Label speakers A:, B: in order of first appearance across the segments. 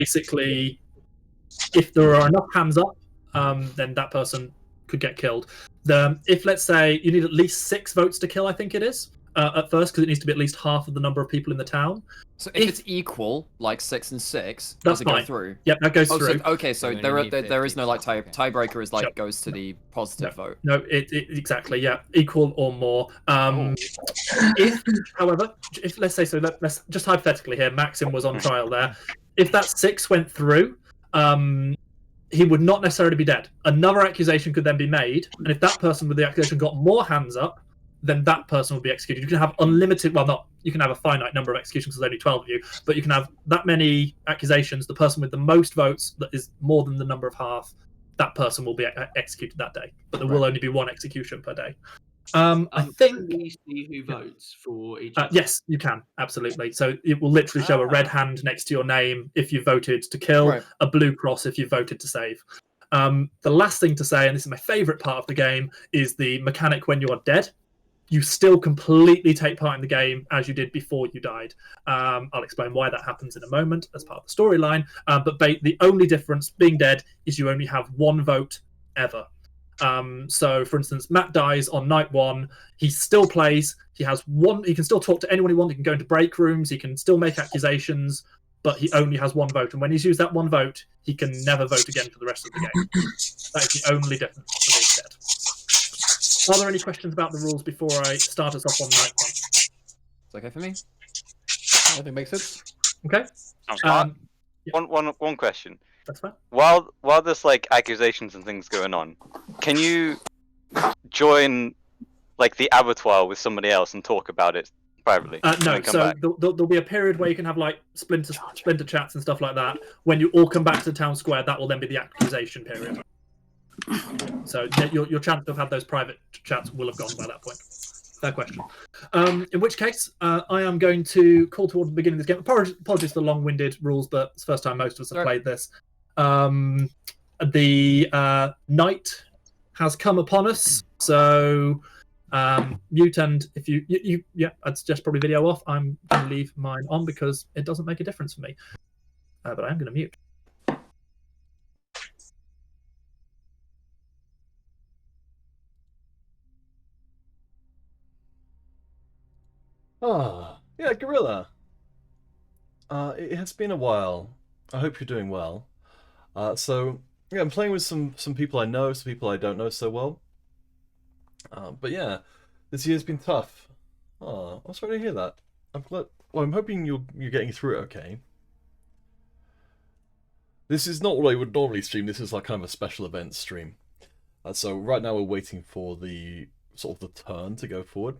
A: basically, if there are enough hands up, then that person could get killed. If, let's say, you need at least 6 votes to kill, I think it is, at first, because it needs to be at least half of the number of people in the town.
B: So if it's equal, like 6 and 6,
A: that's
B: does it
A: fine.
B: go through?
A: Yep, that goes through.
B: So, okay, so there is no like tiebreaker is like
A: Yep.
B: goes to the positive vote.
A: No, exactly, yeah, equal or more. If, however, if let's say, so let's just hypothetically here, Maxim was on trial there. If that 6 went through, he would not necessarily be dead. Another accusation could then be made, and if that person with the accusation got more hands up, then that person will be executed. You can have unlimited, well, not, you can have a finite number of executions, there's only 12 of you, but you can have that many accusations. The person with the most votes, that is more than the number of half, that person will be executed that day. But there will only be 1 execution per day. I think.
C: Can you see who votes for each?
A: Yes, you can, absolutely. So it will literally show a red hand next to your name if you voted to kill, a blue cross if you voted to save. The last thing to say, and this is my favourite part of the game, is the mechanic when you are dead. You still completely take part in the game as you did before you died. I'll explain why that happens in a moment as part of the storyline. But the only difference being dead is you only have 1 vote ever. So, for instance, Matt dies on night 1. He still plays. He has 1. He can still talk to anyone he wants. He can go into break rooms. He can still make accusations. But he only has 1 vote. And when he's used that 1 vote, he can never vote again for the rest of the game. That is the only difference for being dead. Are there any questions about the rules before I start us off on night 1?
B: It's okay for me.
D: I think it makes sense.
A: Okay.
E: One question.
A: That's fine.
E: While there's like accusations and things going on, can you join like the abattoir with somebody else and talk about it privately?
A: No. So there'll be a period where you can have like splinter chats and stuff like that. When you all come back to the town square, that will then be the accusation period. So your chance to have had those private chats will have gone by that point. Fair question. In which case, I am going to call towards the beginning of this game. Apologies for the long-winded rules, but it's the first time most of us have played this. The night has come upon us, so mute, and if you I'd suggest probably video off. I'm going to leave mine on because it doesn't make a difference for me. But I am going to mute.
D: Yeah, Gorilla. It has been a while. I hope you're doing well. So yeah, I'm playing with some people I know, some people I don't know so well. But yeah, this year's been tough. Oh, I'm sorry to hear that. I'm glad. Well, I'm hoping you're getting through it okay. This is not what I would normally stream. This is like kind of a special event stream. So right now we're waiting for the sort of the turn to go forward.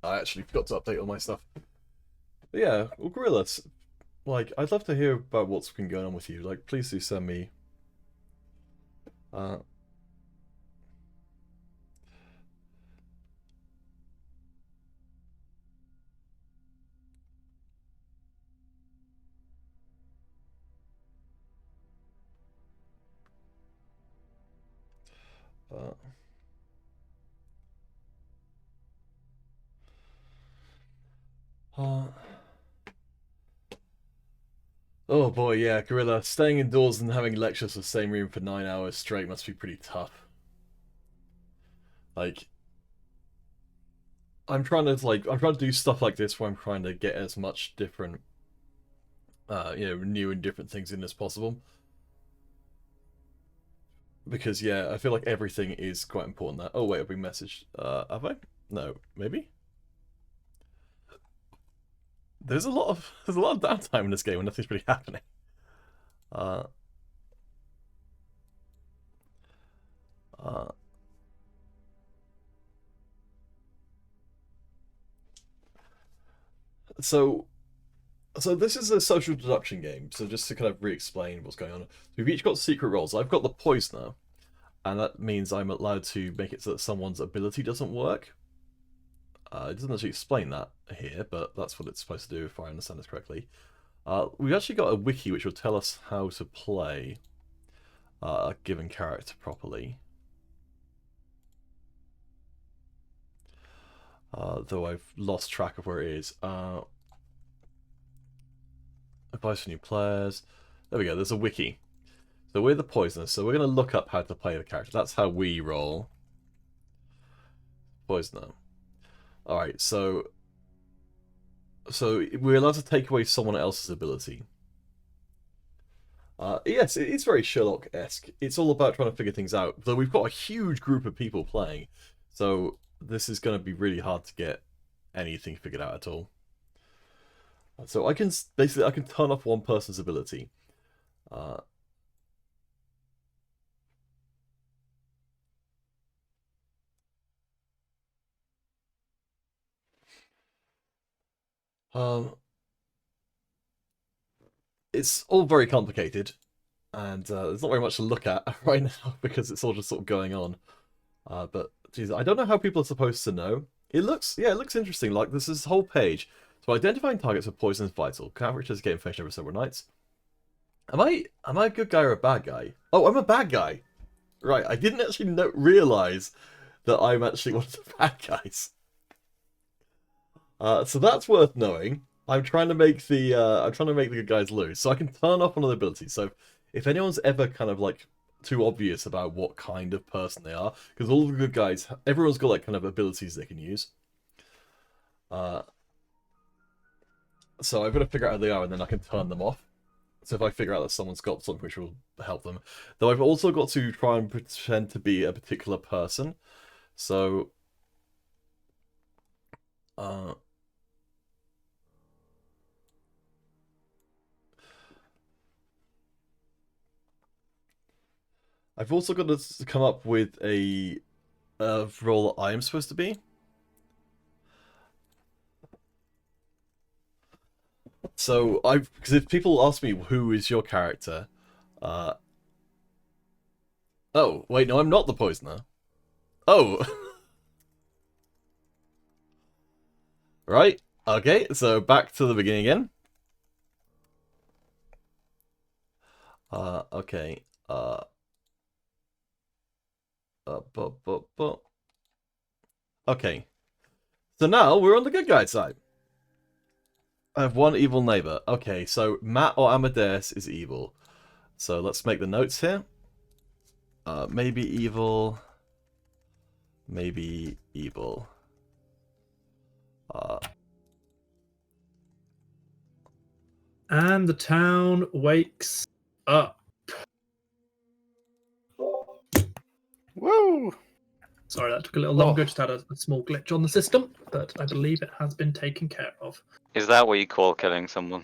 D: I actually forgot to update all my stuff. But yeah, well, Gorilla, like, I'd love to hear about what's been going on with you. Like, please do send me. Oh boy, yeah, Gorilla. Staying indoors and having lectures in the same room for 9 hours straight must be pretty tough. Like, I'm trying to do stuff like this where I'm trying to get as much different, new and different things in as possible. Because yeah, I feel like everything is quite important. That. Oh wait, I've been messaged. Have I? No, maybe. There's a lot of downtime in this game when nothing's really happening. So this is a social deduction game. So just to kind of re-explain what's going on, we've each got secret roles. I've got the poisoner, and that means I'm allowed to make it so that someone's ability doesn't work. It doesn't actually explain that here, but that's what it's supposed to do if I understand this correctly. We've actually got a wiki which will tell us how to play a given character properly. though I've lost track of where it is. Advice for new players. There we go, there's a wiki. So we're the poisoners, so we're going to look up how to play the character. That's how we roll. Poisoner. Alright, so we're allowed to take away someone else's ability. Yes, it's very Sherlock-esque. It's all about trying to figure things out. Though we've got a huge group of people playing, so this is going to be really hard to get anything figured out at all. So I can turn off one person's ability. It's all very complicated, and there's not very much to look at right now because it's all just sort of going on. But geez, I don't know how people are supposed to know. It looks interesting. Like there's this whole page. So identifying targets for poison is vital. Characters get infected over several nights. Am I a good guy or a bad guy? Oh, I'm a bad guy. Right, I didn't actually realize that I'm actually one of the bad guys. So that's worth knowing. I'm trying to make the good guys lose, so I can turn off one of the abilities. So if anyone's ever kind of like too obvious about what kind of person they are, because all the good guys, everyone's got like kind of abilities they can use. So I've got to figure out how they are, and then I can turn them off. So if I figure out that someone's got something which will help them, though I've also got to try and pretend to be a particular person. So. I've also got to come up with a role that I am supposed to be. So because if people ask me who is your character, oh wait, no, I'm not the poisoner. Oh, right, okay, so back to the beginning again. Okay, okay, so now we're on the good guy's side. I have one evil neighbor. Okay, so Matt or Amadeus is evil. So let's make the notes here. Maybe evil. Maybe evil.
A: And the town wakes up.
F: Woo!
A: Sorry, that took a little longer. Just had a small glitch on the system, but I believe it has been taken care of.
E: Is that what you call killing someone?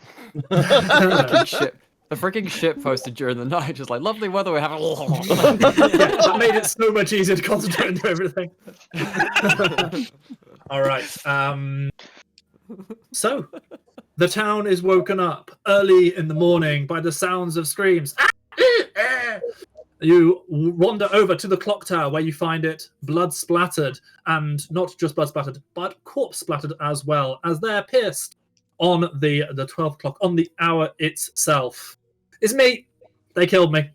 B: The freaking ship posted during the night, just like, lovely weather we're having.
A: That made it so much easier to concentrate on everything. All right. So, the town is woken up early in the morning by the sounds of screams. You wander over to the Clocktower, where you find it blood splattered, and not just blood splattered, but corpse splattered as well, as they're pierced on the 12 o'clock, on the hour itself. It's me. They killed me.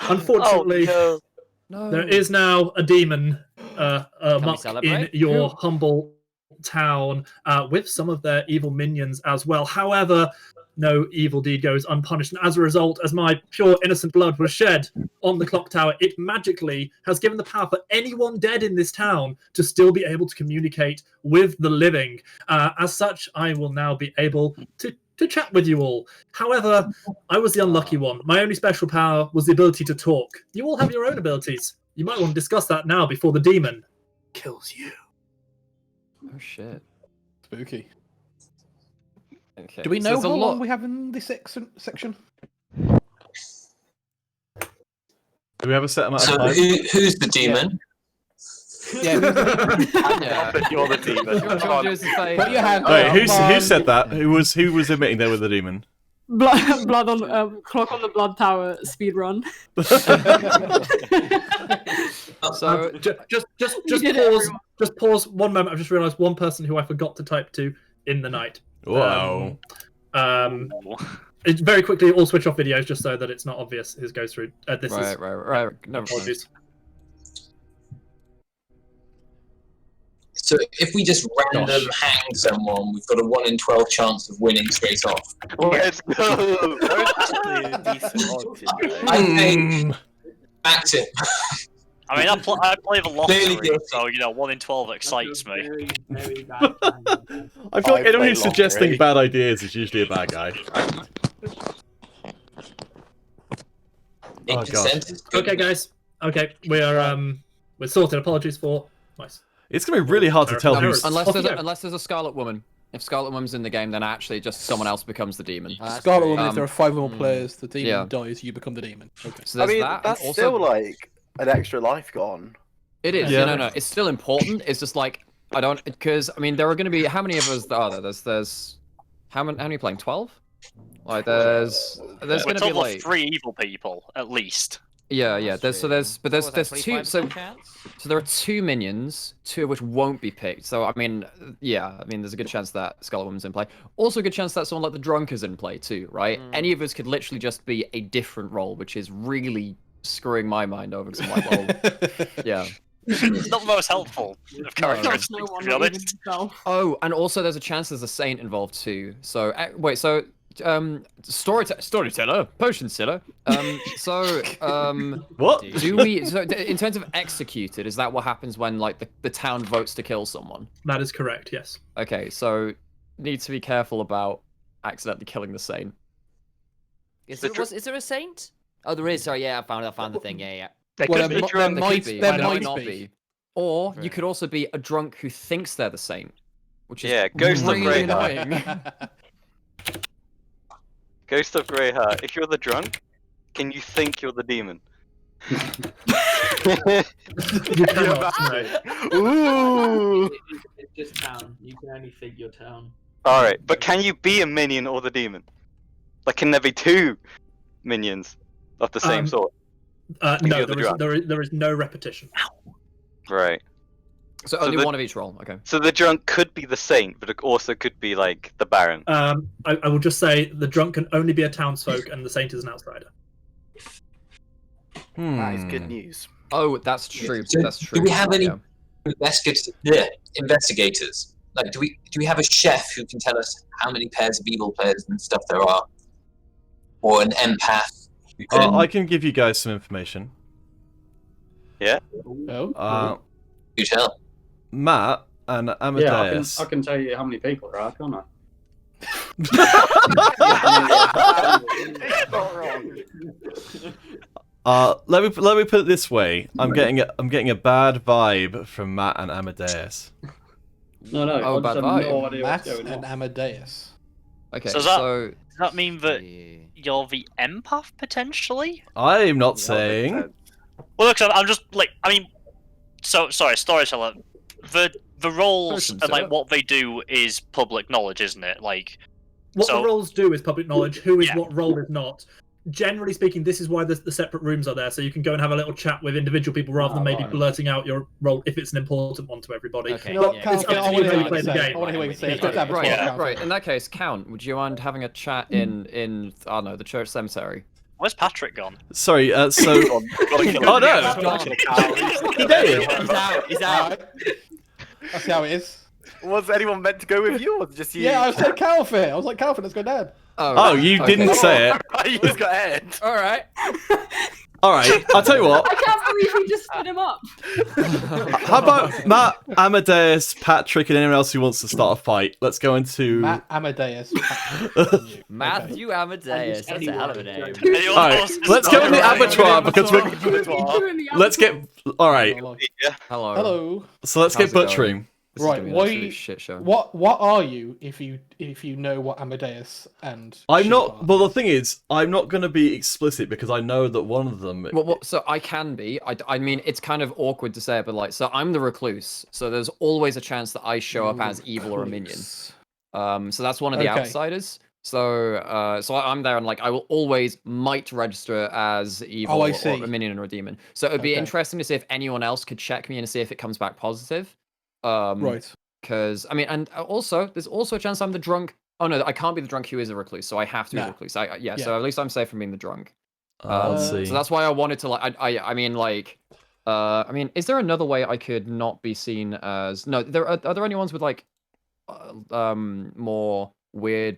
A: Unfortunately,
B: No.
A: there is now a demon muck in your humble town with some of their evil minions as well. However, no evil deed goes unpunished, and as a result, as my pure innocent blood was shed on the Clocktower, it magically has given the power for anyone dead in this town to still be able to communicate with the living. As such, I will now be able to chat with you all. However, I was the unlucky one. My only special power was the ability to talk. You all have your own abilities. You might want to discuss that now before the demon kills you.
B: Oh shit.
F: Spooky.
B: Okay.
F: Do we know how long
B: lot...
F: we have in this section?
D: Do we have a set amount of time?
G: Who's the demon?
F: Yeah.
E: You're the demon.
F: Put your hand
D: Wait,
F: up.
D: who said that? Who was admitting they were the demon?
H: Blood on clock on the blood tower speed run.
B: So
A: just pause 1 moment. I've just realised one person who I forgot to type to in the night.
D: Whoa.
A: It, very quickly, all switch off videos just so that it's not obvious who goes through. This is
B: right. No
A: apologies.
G: So if we just random hang someone, we've got a 1 in 12 chance of winning straight off.
E: Let's go.
I: Those actually decent odds, you know.
G: I think backed it.
J: I mean, I play the lottery,
G: Clearly
J: so, you know, 1 in 12 excites me.
C: Very, very bad time.
D: I feel like
I: I
D: anyone
I: play
D: who's suggesting
I: lottery.
D: bad ideas is usually a bad guy. Oh, gosh.
A: Okay, guys. Okay, we're sorted. Apologies for. Nice.
D: It's going to be really hard to tell who's...
B: Unless there's a Scarlet Woman. If Scarlet Woman's in the game, then actually just someone else becomes the demon.
F: Scarlet Woman, if there are 5 or more players, the demon
B: yeah.
F: dies, you become the demon. Okay.
B: So
I: I
B: there's
I: mean,
B: that.
I: that's
B: Also,
I: still like an extra life gone.
B: it is.
D: Yeah.
B: No. It's still important. It's just like I don't because I mean there are going to be how many of us are there? There's how many playing 12? Like there's
J: We're
B: going to be
J: total
B: like
J: 3 evil people, at least.
B: yeah. There's 2 so there are 2 minions, 2 of which won't be picked. So I mean there's a good chance that Scarlet Woman's in play. Also a good chance that someone like the Drunk is in play too, right? Any of us could literally just be a different role, which is really screwing my mind over because I'm like, well, yeah.
J: It's not the most helpful of characteristics,
H: No one,
J: to be
H: not even
J: honest.
H: himself.
B: Oh, and also there's a chance there's a saint involved too. So wait, so storyteller, potion seller.
D: What?
B: Do we? So in terms of executed, is that what happens when like the town votes to kill someone?
A: That is correct. Yes.
B: Okay, so need to be careful about accidentally killing the saint.
K: Is there a saint? Oh, there is. Sorry, yeah, I found the thing. Yeah.
J: They
F: Well,
J: could be
F: there
J: drunk.
F: might
B: Be,
F: there
B: might
F: might
B: not
F: be.
B: be. Or you could also be a drunk who thinks they're the saint, which is
E: Yeah, Ghost of
B: really
E: Greyhart.
B: annoying.
E: Ghost of Greyhart. If you're the drunk, can you think you're the demon?
A: You cannot. No.
I: Ooh!
C: It's just town. You can only think your town.
E: Alright, but can you be a minion or the demon? Like, can there be 2 minions of the same sort?
A: No,
E: you're the
A: there is no repetition.
E: Right.
B: So
E: So
B: only
E: the-
B: one of each role. Okay.
E: So the drunk could be the saint, but it also could be, like, the baron.
A: I will just say the drunk can only be a townsfolk, and the saint is an outsider.
I: That is good news.
B: Oh, that's true.
G: So
B: That's true.
G: do we have any
B: Yeah.
G: investigators? Like, do we have a chef who can tell us how many pairs of evil players and stuff there are, or an empath? Who can,
D: I can give you guys some information.
F: Oh.
G: you tell?
D: Matt and Amadeus.
L: I can tell you how many people there are, can't I?
I: It's not wrong.
D: Let me put it this way. I'm getting a bad vibe from Matt and Amadeus.
L: No,
B: Oh,
L: I
B: bad
L: just have
B: vibe.
L: no idea
F: Matt
L: what's going
F: and
L: on.
F: Amadeus.
B: Okay.
J: So
B: So,
J: does that mean that you're the empath, potentially?
D: I'm not saying.
J: Well, look, I'm just, like, I mean... So, sorry, storyteller. The roles and, like, what they do is public knowledge, isn't it? Like...
A: What
J: So-
A: the roles do is public knowledge. Who is
J: Yeah.
A: what role is not. Generally speaking, this is why the separate rooms are there, so you can go and have a little chat with individual people rather than maybe
L: right.
A: blurting out your role if it's an important one to everybody.
K: Okay.
F: You know what,
K: Yeah.
F: Count,
A: It's up to
F: I
A: you
F: want to
A: how
F: hear
A: you
F: what
A: play
F: you
A: the
F: say.
A: game.
F: I want to hear what you say. It's
K: Yeah.
F: got to have a
B: right,
F: twelve,
B: yeah,
F: Count.
B: right. In that case, Count, would you mind having a chat in I don't know, the church cemetery?
J: Where's Patrick gone?
D: Sorry. So.
E: Gotta kill
D: Oh
E: him.
D: no! He did.
K: He's out. He's out.
F: Alright. That's how it is.
I: Was anyone meant to go with you, or just you?
F: Yeah, I said Calvin. I was like, Calvin, let's go down.
D: Oh, you didn't say it.
I: You just got aired.
B: All right.
D: All right. I'll tell you what.
H: I can't believe we just spit him up.
D: How about Matt, Amadeus, Patrick, and anyone else who wants to start a fight? Let's go into.
F: Matt Amadeus.
K: Matthew Amadeus. That's a hell of a name.
J: Anyone
D: All right.
J: else?
D: Let's go in the abattoir because we're.
H: Doing the
D: Let's get. All right.
B: Hello.
F: Hello.
D: So let's get
B: How's it going?
D: butchering.
B: This is
F: Right,
B: gonna be an
F: why-
B: absolute shit show.
F: What are you if you know what Amadeus and
D: I'm
F: Sheep
D: not.
F: are?
D: Well, the thing is, I'm not going to be explicit because I know that one of them.
B: Well, so I can be. I mean, it's kind of awkward to say it, but like, so I'm the recluse. So there's always a chance that I show up as evil or a minion. So that's one of the
F: Okay.
B: outsiders. So I'm there and like I will always might register as evil
F: I
B: or
F: see.
B: a minion or a demon. So it'd be
F: Okay.
B: interesting to see if anyone else could check me and see if it comes back positive.
F: Right.
B: Because I mean, and also there's also a chance I'm the drunk. Oh no, I can't be the drunk who is a recluse, so I have to be
F: No.
B: the recluse. Yeah,
F: Yeah.
B: So at least I'm safe from being the drunk.
D: Let's see.
B: So that's why I wanted to like. I mean like. I mean, is there another way I could not be seen as? No, are there any ones with like, more weird,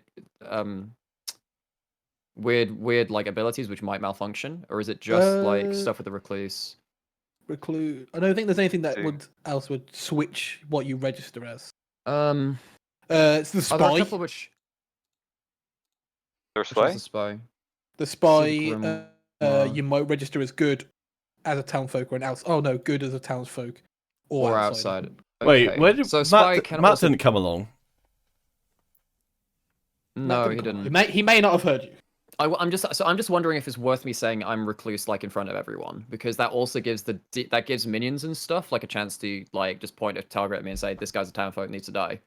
B: weird like abilities which might malfunction, or is it just like stuff with the recluse?
F: Recluse. I don't think there's anything that else would switch what you register as. It's the spy.
B: Are there a couple which?
E: The spy.
B: The spy.
F: The spy. You might register as good as a townfolk or an outside. Oh no, good as a townsfolk or outside.
D: Wait,
B: Okay.
D: where did
B: so spy
D: Matt didn't come along?
B: No, he didn't.
F: He may not have heard you.
B: I'm just wondering if it's worth me saying I'm recluse like in front of everyone, because that also gives that gives minions and stuff like a chance to like just point a target at me and say this guy's a townfolk, needs to die.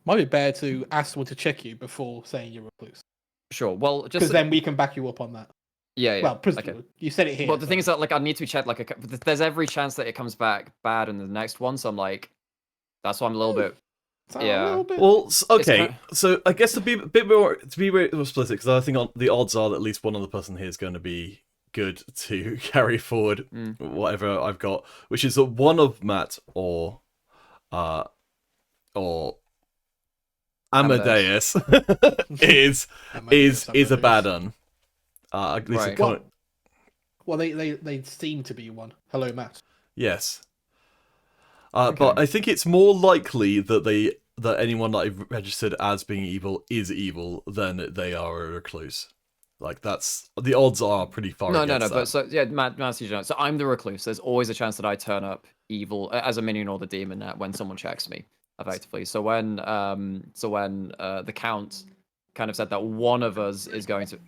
F: Might be better to ask someone to check you before saying you're recluse.
B: Sure. Well, just
F: because then we can back you up on that.
B: Yeah.
F: Well, okay. You said it here.
B: Well, the thing is that like I need to be checked. Like, there's every chance that it comes back bad in the next one. So I'm like, that's why I'm a little bit. Yeah.
D: Well, okay. So I guess to be more explicit, because I think the odds are that at least one other person here is going to be good to carry forward whatever I've got, which is that one of Matt or Amadeus is a bad un. At least
F: well, they seem to be one. Hello, Matt.
D: Yes. But I think it's more likely that anyone that I've registered as being evil is evil than they are a recluse. Like that's the odds are pretty far.
B: No.
D: That.
B: But so yeah, Matt, so I'm the recluse. There's always a chance that I turn up evil as a minion or the demon when someone checks me, effectively. So when the count kind of said that one of us is going to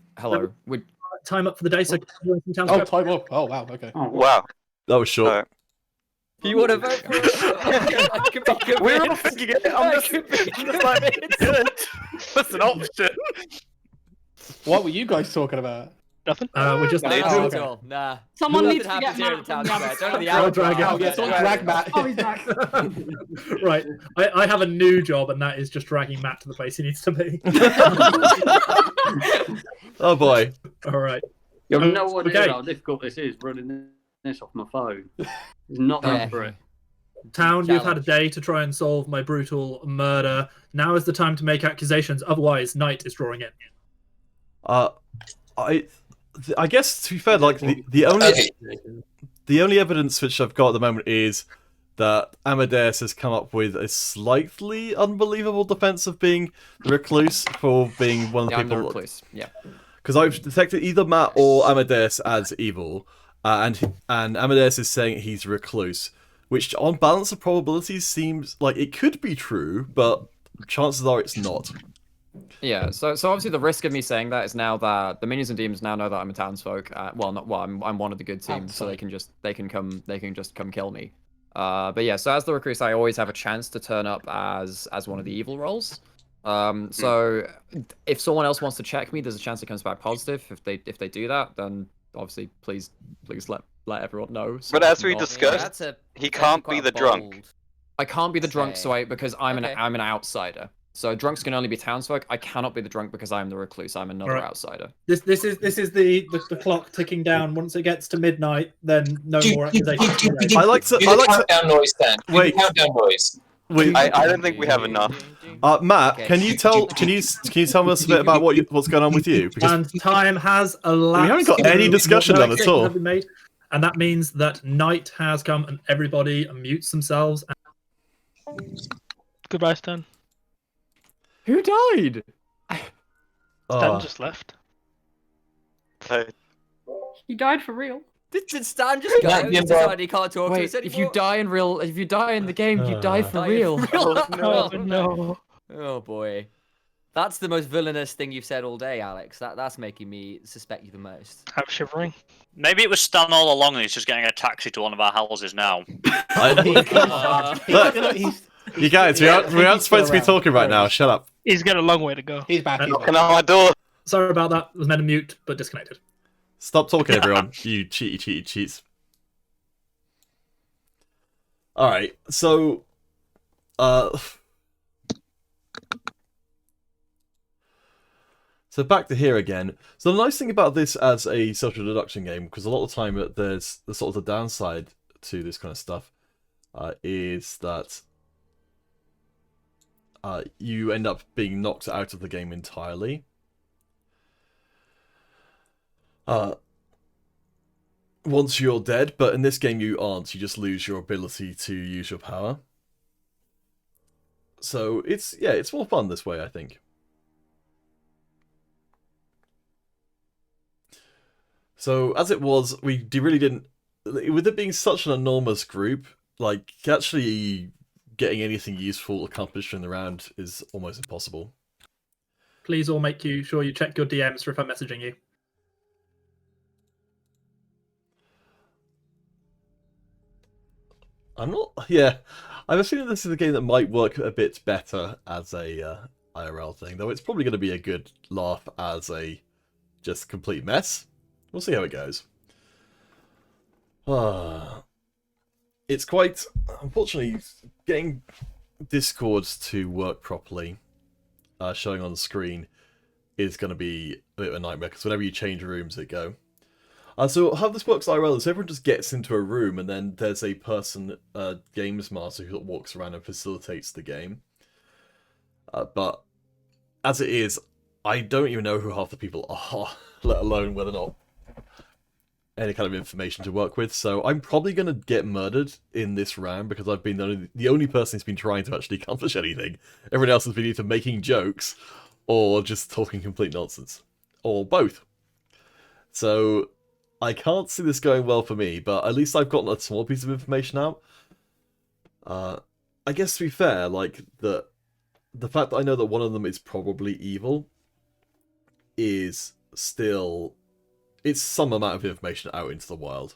A: time up for the day. So
F: time up. Oh wow. Okay.
E: Oh, wow.
D: That was short.
K: You want to vote for it?
I: We're all thinking it. I'm just like, good. That's an option.
F: What were you guys talking about?
A: Nothing. We're just
K: nah.
H: Someone
K: Nothing
H: needs to get
K: happens here in
H: Matt
K: the town
H: from
K: square. Go to the
A: I'll
K: outside.
A: drag it.
F: Oh yeah, someone drag Matt.
H: Oh, he's back.
A: Right. I have a new job, and that is just dragging Matt to the place he needs to be.
D: Oh boy.
A: All right.
L: You have no idea how difficult this is running this off my phone. It's not that for it.
A: Town, you've had a day to try and solve my brutal murder. Now is the time to make accusations. Otherwise, night is drawing in.
D: I guess to be fair, like the only evidence which I've got at the moment is that Amadeus has come up with a slightly unbelievable defense of being the recluse for being one of the people.
B: I'm the recluse. Yeah.
D: Because I've detected either Matt or Amadeus as evil, and Amadeus is saying he's recluse, which on balance of probabilities seems like it could be true, but chances are it's not.
B: Yeah, so obviously the risk of me saying that is now that the minions and demons now know that I'm a townsfolk. I'm one of the good teams, so they can just come kill me. But yeah, so as the recluse, I always have a chance to turn up as one of the evil roles. So if someone else wants to check me, there's a chance it comes back positive. If they do that, then obviously please let everyone know.
E: But as we discussed, he can't be the drunk.
B: I can't be the drunk, because I'm an outsider. So drunks can only be townsfolk. I cannot be the drunk because I'm the recluse. I'm another outsider.
A: This is the clock ticking down. Once it gets to midnight, then no more accusations.
D: I like to
G: countdown noise then.
D: Wait.
G: Countdown noise.
D: Wait.
E: I don't think we have enough.
D: Matt, can you tell us a bit about what's going on with you? Because
A: and time has elapsed.
D: We haven't got any discussion done at all.
A: And that means that night has come and everybody mutes themselves.
M: Goodbye, Stan.
B: Who died?
M: Stan just left.
H: He died for real.
K: Did Stan just go? He decided he can't talk to us anymore.
B: If you die in the game, you die for real.
M: No.
K: Oh boy. That's the most villainous thing you've said all day, Alex. That's making me suspect you the most.
M: I'm shivering.
J: Maybe it was Stan all along and he's just getting a taxi to one of our houses now.
D: You guys, we aren't supposed to be talking right now. Shut up.
M: He's got a long way to go.
F: He's back.
E: Knocking on my door.
A: Sorry about that. Was meant to mute, but disconnected.
D: Stop talking, everyone. You cheats. All right. So, So back to here again. So the nice thing about this as a social deduction game, because a lot of the time there's the sort of the downside to this kind of stuff, is that you end up being knocked out of the game entirely. Once you're dead, but in this game you aren't. You just lose your ability to use your power. So it's more fun this way, I think. So as it was, we really didn't. With it being such an enormous group, like actually getting anything useful accomplished in the round is almost impossible.
A: Please all make sure you check your DMs for if I'm messaging you.
D: I'm not. Yeah, I have a feeling this is a game that might work a bit better as a IRL thing, though it's probably going to be a good laugh as a just complete mess. We'll see how it goes. It's quite, unfortunately, getting Discord to work properly, showing on the screen, is going to be a bit of a nightmare, because whenever you change rooms, it go. So how this works IRL is everyone just gets into a room, and then there's a person, games master, who walks around and facilitates the game. But as it is, I don't even know who half the people are, let alone whether or not any kind of information to work with. So I'm probably going to get murdered in this round, because I've been the only person who's been trying to actually accomplish anything. Everyone else has been either making jokes or just talking complete nonsense, or both. So I can't see this going well for me, but at least I've gotten a small piece of information out. I guess to be fair, like the fact that I know that one of them is probably evil is still, it's some amount of information out into the world,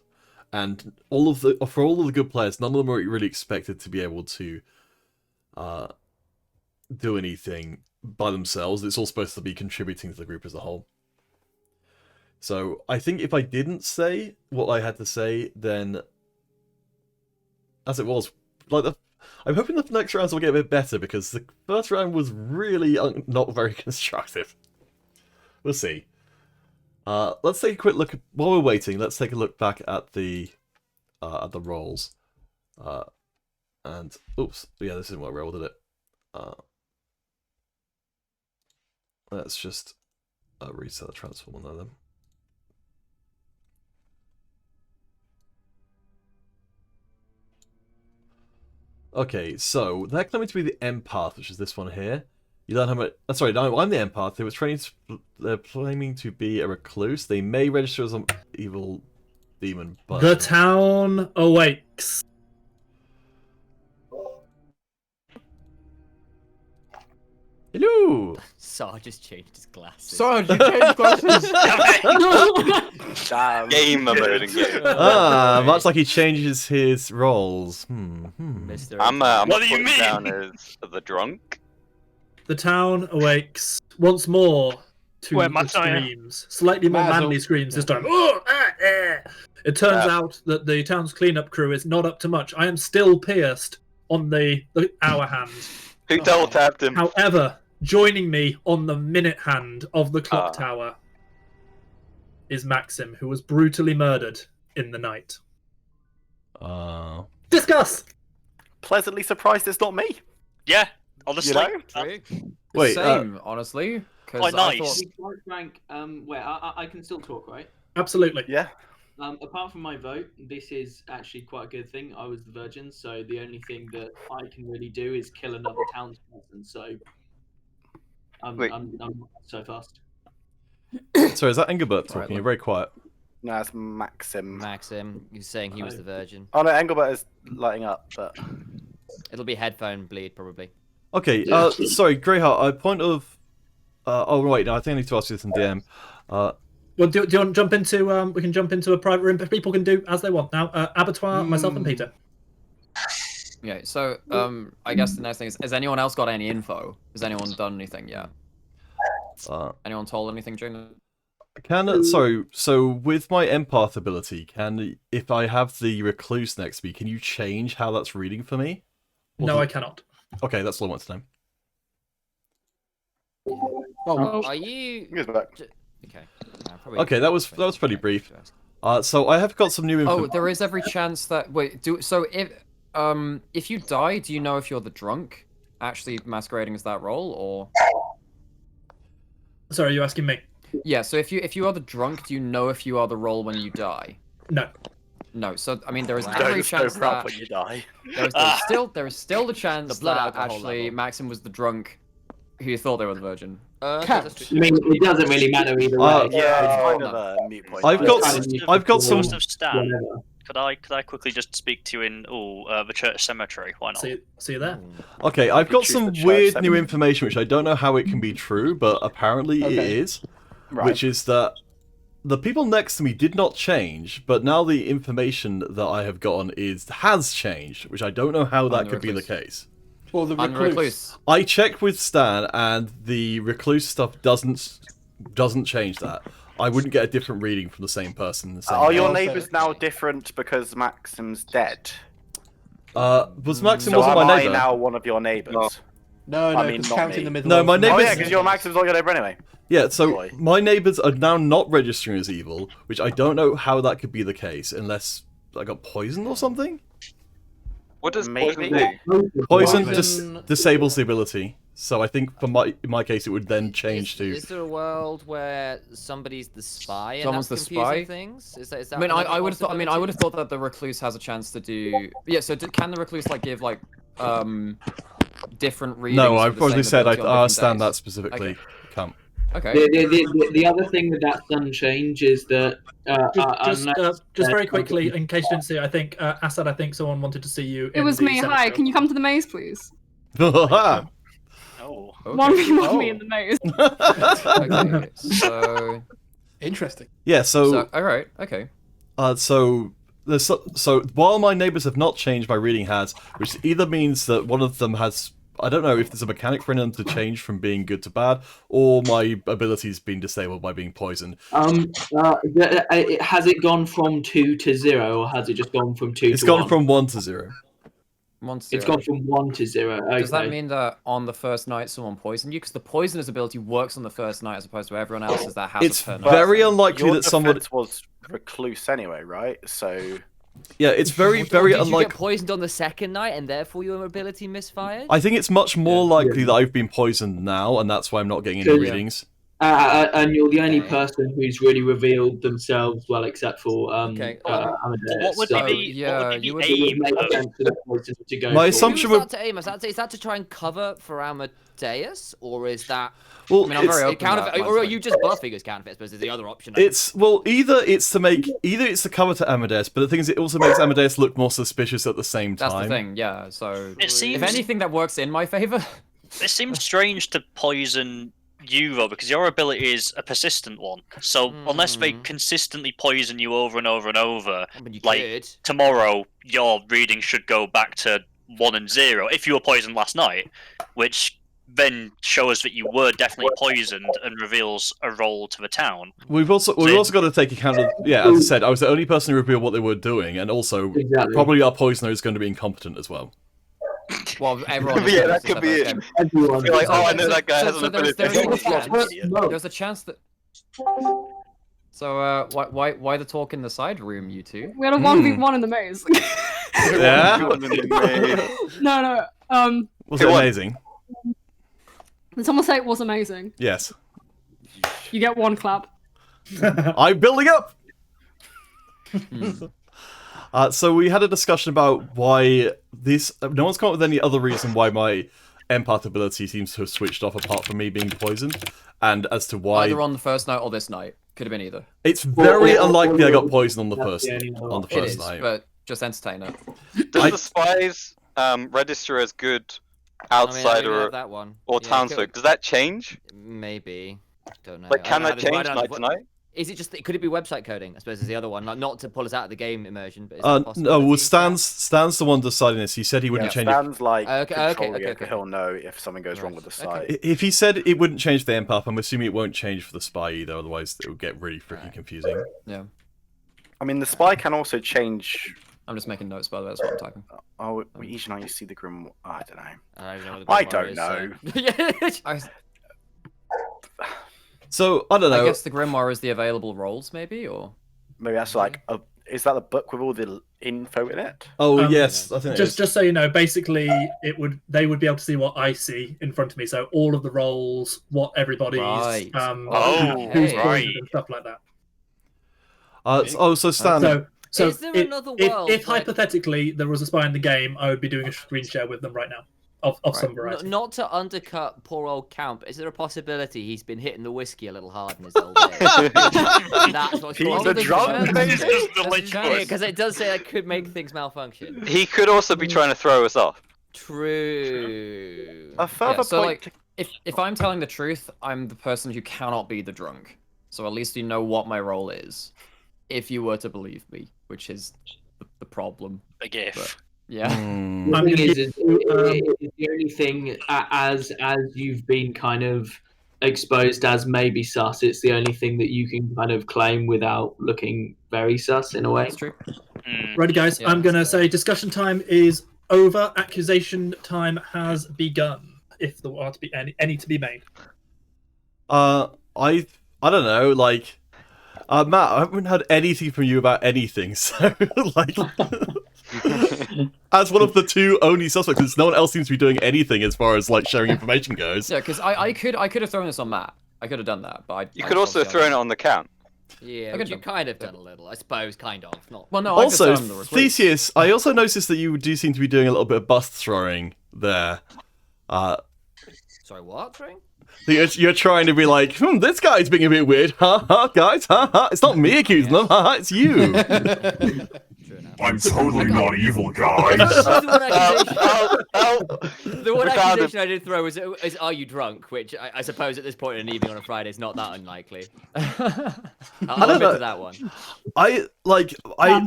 D: and for all of the good players, none of them are really expected to be able to do anything by themselves. It's all supposed to be contributing to the group as a whole. So I think if I didn't say what I had to say, then as it was, like I'm hoping the next rounds will get a bit better, because the first round was really not very constructive. We'll see. Let's take a quick look while we're waiting. Let's take a look back at the rolls. And oops, yeah, this isn't what I rolled, did it? Let's just reset the transform on them. Okay, so they're claiming to be the empath, which is this one here. You learn how much. Sorry, no, I'm the empath. They were training. They're claiming to be a recluse. They may register as an evil demon. But
A: the town awakes.
D: Hello.
K: Sarge just changed his glasses.
F: Sarge, you changed glasses.
E: Damn. Game mode and game.
D: Much like he changes his roles.
K: Mr.
E: I'm
J: what do you
E: putting
J: mean?
E: down as the drunk.
A: The town awakes once more to
M: Where
A: the screams. Slightly more
F: Mazel.
A: manly screams this time. It turns out that the town's cleanup crew is not up to much. I am still pierced on the hour hand.
E: Who double tapped him?
A: However, joining me on the minute hand of the clock tower is Maxim, who was brutally murdered in the night. Discuss!
I: Pleasantly surprised it's not me.
J: Yeah, honestly.
D: Wait,
B: same, honestly.
J: Quite nice.
C: To be quite frank, wait, I can still talk, right?
A: Absolutely.
I: Yeah.
C: Apart from my vote, this is actually quite a good thing. I was the virgin, so the only thing that I can really do is kill another townsperson. So I'm not so fast.
D: Sorry, is that Engelbert talking? You're very quiet.
I: No, it's Maxim.
K: Maxim, he's saying he was the virgin.
I: Oh no, Engelbert is lighting up, but
K: It'll be headphone bleed probably.
D: Okay, sorry, Greyhart, a point of... oh, right, no, I think I need to ask you this in DM.
A: Well, do you want to jump into... we can jump into a private room. People can do as they want now. Abattoir, myself and Peter.
B: Yeah, so, I guess the next thing is, has anyone else got any info? Has anyone done anything yet? Anyone told anything during the...
D: Sorry, so with my empath ability, if I have the recluse next to me, can you change how that's reading for me?
A: No, I cannot.
D: Okay, that's all I want to know.
F: Oh,
K: Are you?
I: He goes back.
K: Okay.
D: Okay, that was pretty brief. So I have got some new info.
B: Oh, there is every chance that if you die, do you know if you're the drunk actually masquerading as that role, or?
A: Sorry, are you asking me?
B: Yeah. So if you are the drunk, do you know if you are the role when you die?
A: No.
B: No. So I mean, there is
I: Don't
B: every chance
I: sober up
B: that
I: when you die.
B: there is still the chance
K: The blood
B: that
K: alcohol
B: actually
K: level.
B: Maxim was the drunk who thought they were the virgin.
C: I mean, it doesn't really matter either way.
I: Yeah, it's kind of a mute point.
D: I've got some.
J: Stan, could I quickly just speak to you in the church cemetery? Why not?
A: See you there.
D: Okay, I've got some weird new information which I don't know how it can be true, but apparently it is.
I: Right.
D: Which is that the people next to me did not change, but now the information that I have gotten has changed, which I don't know how that could be the case.
F: Well, the recluse.
D: I checked with Stan, and the recluse stuff doesn't change that. I wouldn't get a different reading from the same person. The same
I: Are
D: day.
I: your neighbours now different because Maxim's dead?
D: Was Maxim
I: So
D: wasn't my
I: am I
D: neighbour?
I: now one of your neighbours?
F: No,
I: I mean,
F: because
I: not
F: count
I: me.
F: in the middle.
D: No, my
F: of-
D: neighbours.
I: Oh yeah, because your Maxim's not your neighbour anyway.
D: Yeah, so my neighbours are now not registering as evil, which I don't know how that could be the case, unless I got poisoned or something?
E: What does poison do?
D: Poison disables the ability, so I think in my case it would then change to...
K: Is there a world where somebody's the spy and
B: Someone's
K: that's
B: the
K: confusing
B: spy?
K: things? Is that
B: I mean,
K: another
B: I would have thought. I mean, I
K: possibility?
B: would have thought that the recluse has a chance to do. Yeah. So can the recluse give different readings?
D: No,
B: for
D: I've
B: the
D: probably
B: same
D: said I
B: ability on different
D: understand
B: days?
D: that specifically.
B: Okay.
D: Come.
B: Okay.
C: The other thing with that sun change is that
A: Just very quickly, in case you didn't see, I think Assad. I think someone wanted to see you.
H: It was me. Hi, can you come to the maze, please?
J: Oh.
H: 1v1 me in the maze.
B: Okay. So
F: interesting.
D: Yeah. So
B: all right. Okay.
D: So while my neighbours have not changed, my reading has, which either means that one of them has. I don't know if there's a mechanic for them to change from being good to bad, or my ability's been disabled by being poisoned.
C: Has it gone from 2 to 0, or has it just gone from 2
D: It's
C: to
D: gone
C: 1?
D: from 1 to 0.
B: 1 to 0.
C: It's gone from 1 to 0. Okay.
B: Does that mean that on the first night someone poisoned you? Because the poisoner's ability works on the first night as opposed to everyone else's that has
D: It's
B: a per night.
D: very unlikely
I: Your
D: that someone
I: defense was recluse anyway, right? So
D: yeah, it's very
K: Did you
D: unlikely.
K: get poisoned on the second night and therefore your ability misfired?
D: I think it's much more likely that I've been poisoned now, and that's why I'm not getting any readings.
C: And you're the only person who's really revealed themselves well, except for Amadeus.
J: What would be the aim of...
D: My assumption
K: Who was that to aim? Is that to try and cover for Amadeus, or is that?
D: Well,
K: I mean, I'm very open to that, or are you just buffing as counterfeit? I suppose is the other option.
D: It's either it's to cover to Amadeus, but the thing is, it also makes Amadeus look more suspicious at the same time.
B: That's the thing. Yeah. So
J: It seems-
B: if anything, that works in my favor.
J: It seems strange to poison you though, because your ability is a persistent one. So unless they consistently poison you over and over and over, tomorrow your reading should go back to 1 and 0 if you were poisoned last night, which then shows that you were definitely poisoned and reveals a role to the town.
D: We've also got to take account of as I said, I was the only person who revealed what they were doing, and also probably our poisoner is going to be incompetent as well.
B: Well, everyone.
E: Yeah, that could be it. Everyone. Be like, oh, I know that guy has an ability.
B: There's a chance that. So, why the talk in the side room, you two?
H: We had a 1v1 in the maze.
D: Yeah.
H: No.
D: Was it amazing?
H: Did someone say it was amazing?
D: Yes.
H: You get 1 clap.
D: I'm building up. So we had a discussion about why this. No one's come up with any other reason why my empath ability seems to have switched off, apart from me being poisoned, and as to why.
B: Either on the first night or this night. Could have been either.
D: It's very unlikely I got poisoned on the first
B: It
D: night.
B: is, but just entertain it.
E: Does the spies register as good outsider
K: that one.
E: or townsfolk? Does that change?
K: Maybe. Don't know.
E: Like, can that change night to night?
K: Is it just? Could it be website coding? I suppose is the other one. Not to pull us out of the game immersion, but is it possible?
D: No, well, Stan's the one deciding this. He said he wouldn't change it.
I: Stan's like
K: okay.
I: He'll know if something goes wrong with the site.
D: If he said it wouldn't change the empath, I'm assuming it won't change for the spy either. Otherwise, it would get really freaking confusing.
B: Yeah.
I: I mean, the spy can also change.
B: I'm just making notes, by the way. That's what I'm typing.
I: Oh, each night you see the grim. I don't know.
K: I don't know.
I: I don't know.
D: So I don't know.
B: I guess the Grimoire is the available roles, maybe, or
I: maybe that's like is that the book with all the info in it?
D: Oh yes, I think
A: just so you know, basically they would be able to see what I see in front of me. So all of the roles, what everybody's who's poisoned and stuff like that.
D: So Stan.
A: So
K: is there another world?
A: If hypothetically there was a spy in the game, I would be doing a screen share with them right now of some variety.
K: Not to undercut poor old Count, but is there a possibility he's been hitting the whiskey a little hard in his old age? That's what's
E: He's a drunk,
K: because it does say that could make things malfunction.
E: He could also be trying to throw us off.
K: True.
I: A further
B: so
I: point.
B: If I'm telling the truth, I'm the person who cannot be the drunk. So at least you know what my role is, if you were to believe me, which is the problem.
J: A gift.
B: But, yeah.
C: The thing is the only thing as you've been kind of exposed as maybe sus, it's the only thing that you can kind of claim without looking very sus in a way.
B: That's true.
A: Righty, guys, I'm going to say discussion time is over. Accusation time has begun. If there are to be any to be made.
D: I don't know, like Matt, I haven't heard anything from you about anything, so like as one of the two only suspects, because no one else seems to be doing anything as far as like sharing information goes.
B: Yeah, because I could have thrown this on Matt. I could have done that, but
E: you could also have thrown it on the Count.
K: Yeah, but you kind of done a little, I suppose, kind of. Not.
B: Well, no.
D: Also, Theseus, I also noticed that you do seem to be doing a little bit of bust throwing there.
K: Sorry, what throwing?
D: You're trying to be like, this guy's being a bit weird. Ha ha, guys, ha ha. It's not me accusing them, ha ha, it's you.
N: I'm totally not evil, guys.
K: The one accusation I did throw is are you drunk? Which I suppose at this point in an evening on a Friday is not that unlikely. I'll admit to that one.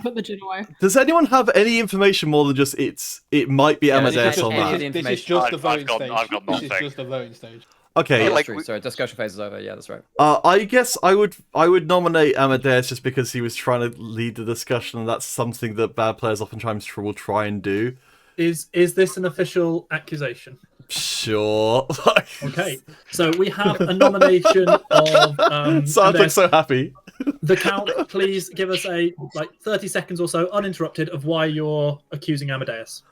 H: Put the gin away.
D: Does anyone have any information more than just it might be Amadeus or Matt?
F: This is just the voting stage.
J: I've got nothing.
F: This is just the voting stage.
D: Okay,
B: that's true. Sorry, discussion phase is over. Yeah, that's right.
D: I guess I would nominate Amadeus just because he was trying to lead the discussion, and that's something that bad players oftentimes will try and do.
A: Is this an official accusation?
D: Sure.
A: Okay, so we have a nomination of.
D: Sounds like so happy.
A: The Count, please give us a 30 seconds or so uninterrupted of why you're accusing Amadeus.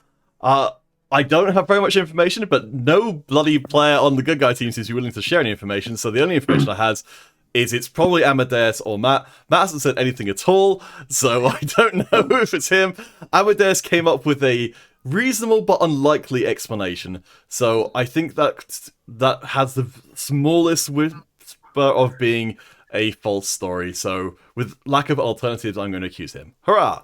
D: I don't have very much information, but no bloody player on the good guy team seems to be willing to share any information, so the only information I have is it's probably Amadeus or Matt. Matt hasn't said anything at all, so I don't know if it's him. Amadeus came up with a reasonable but unlikely explanation, so I think that has the smallest whisper of being a false story, so with lack of alternatives, I'm going to accuse him. Hurrah!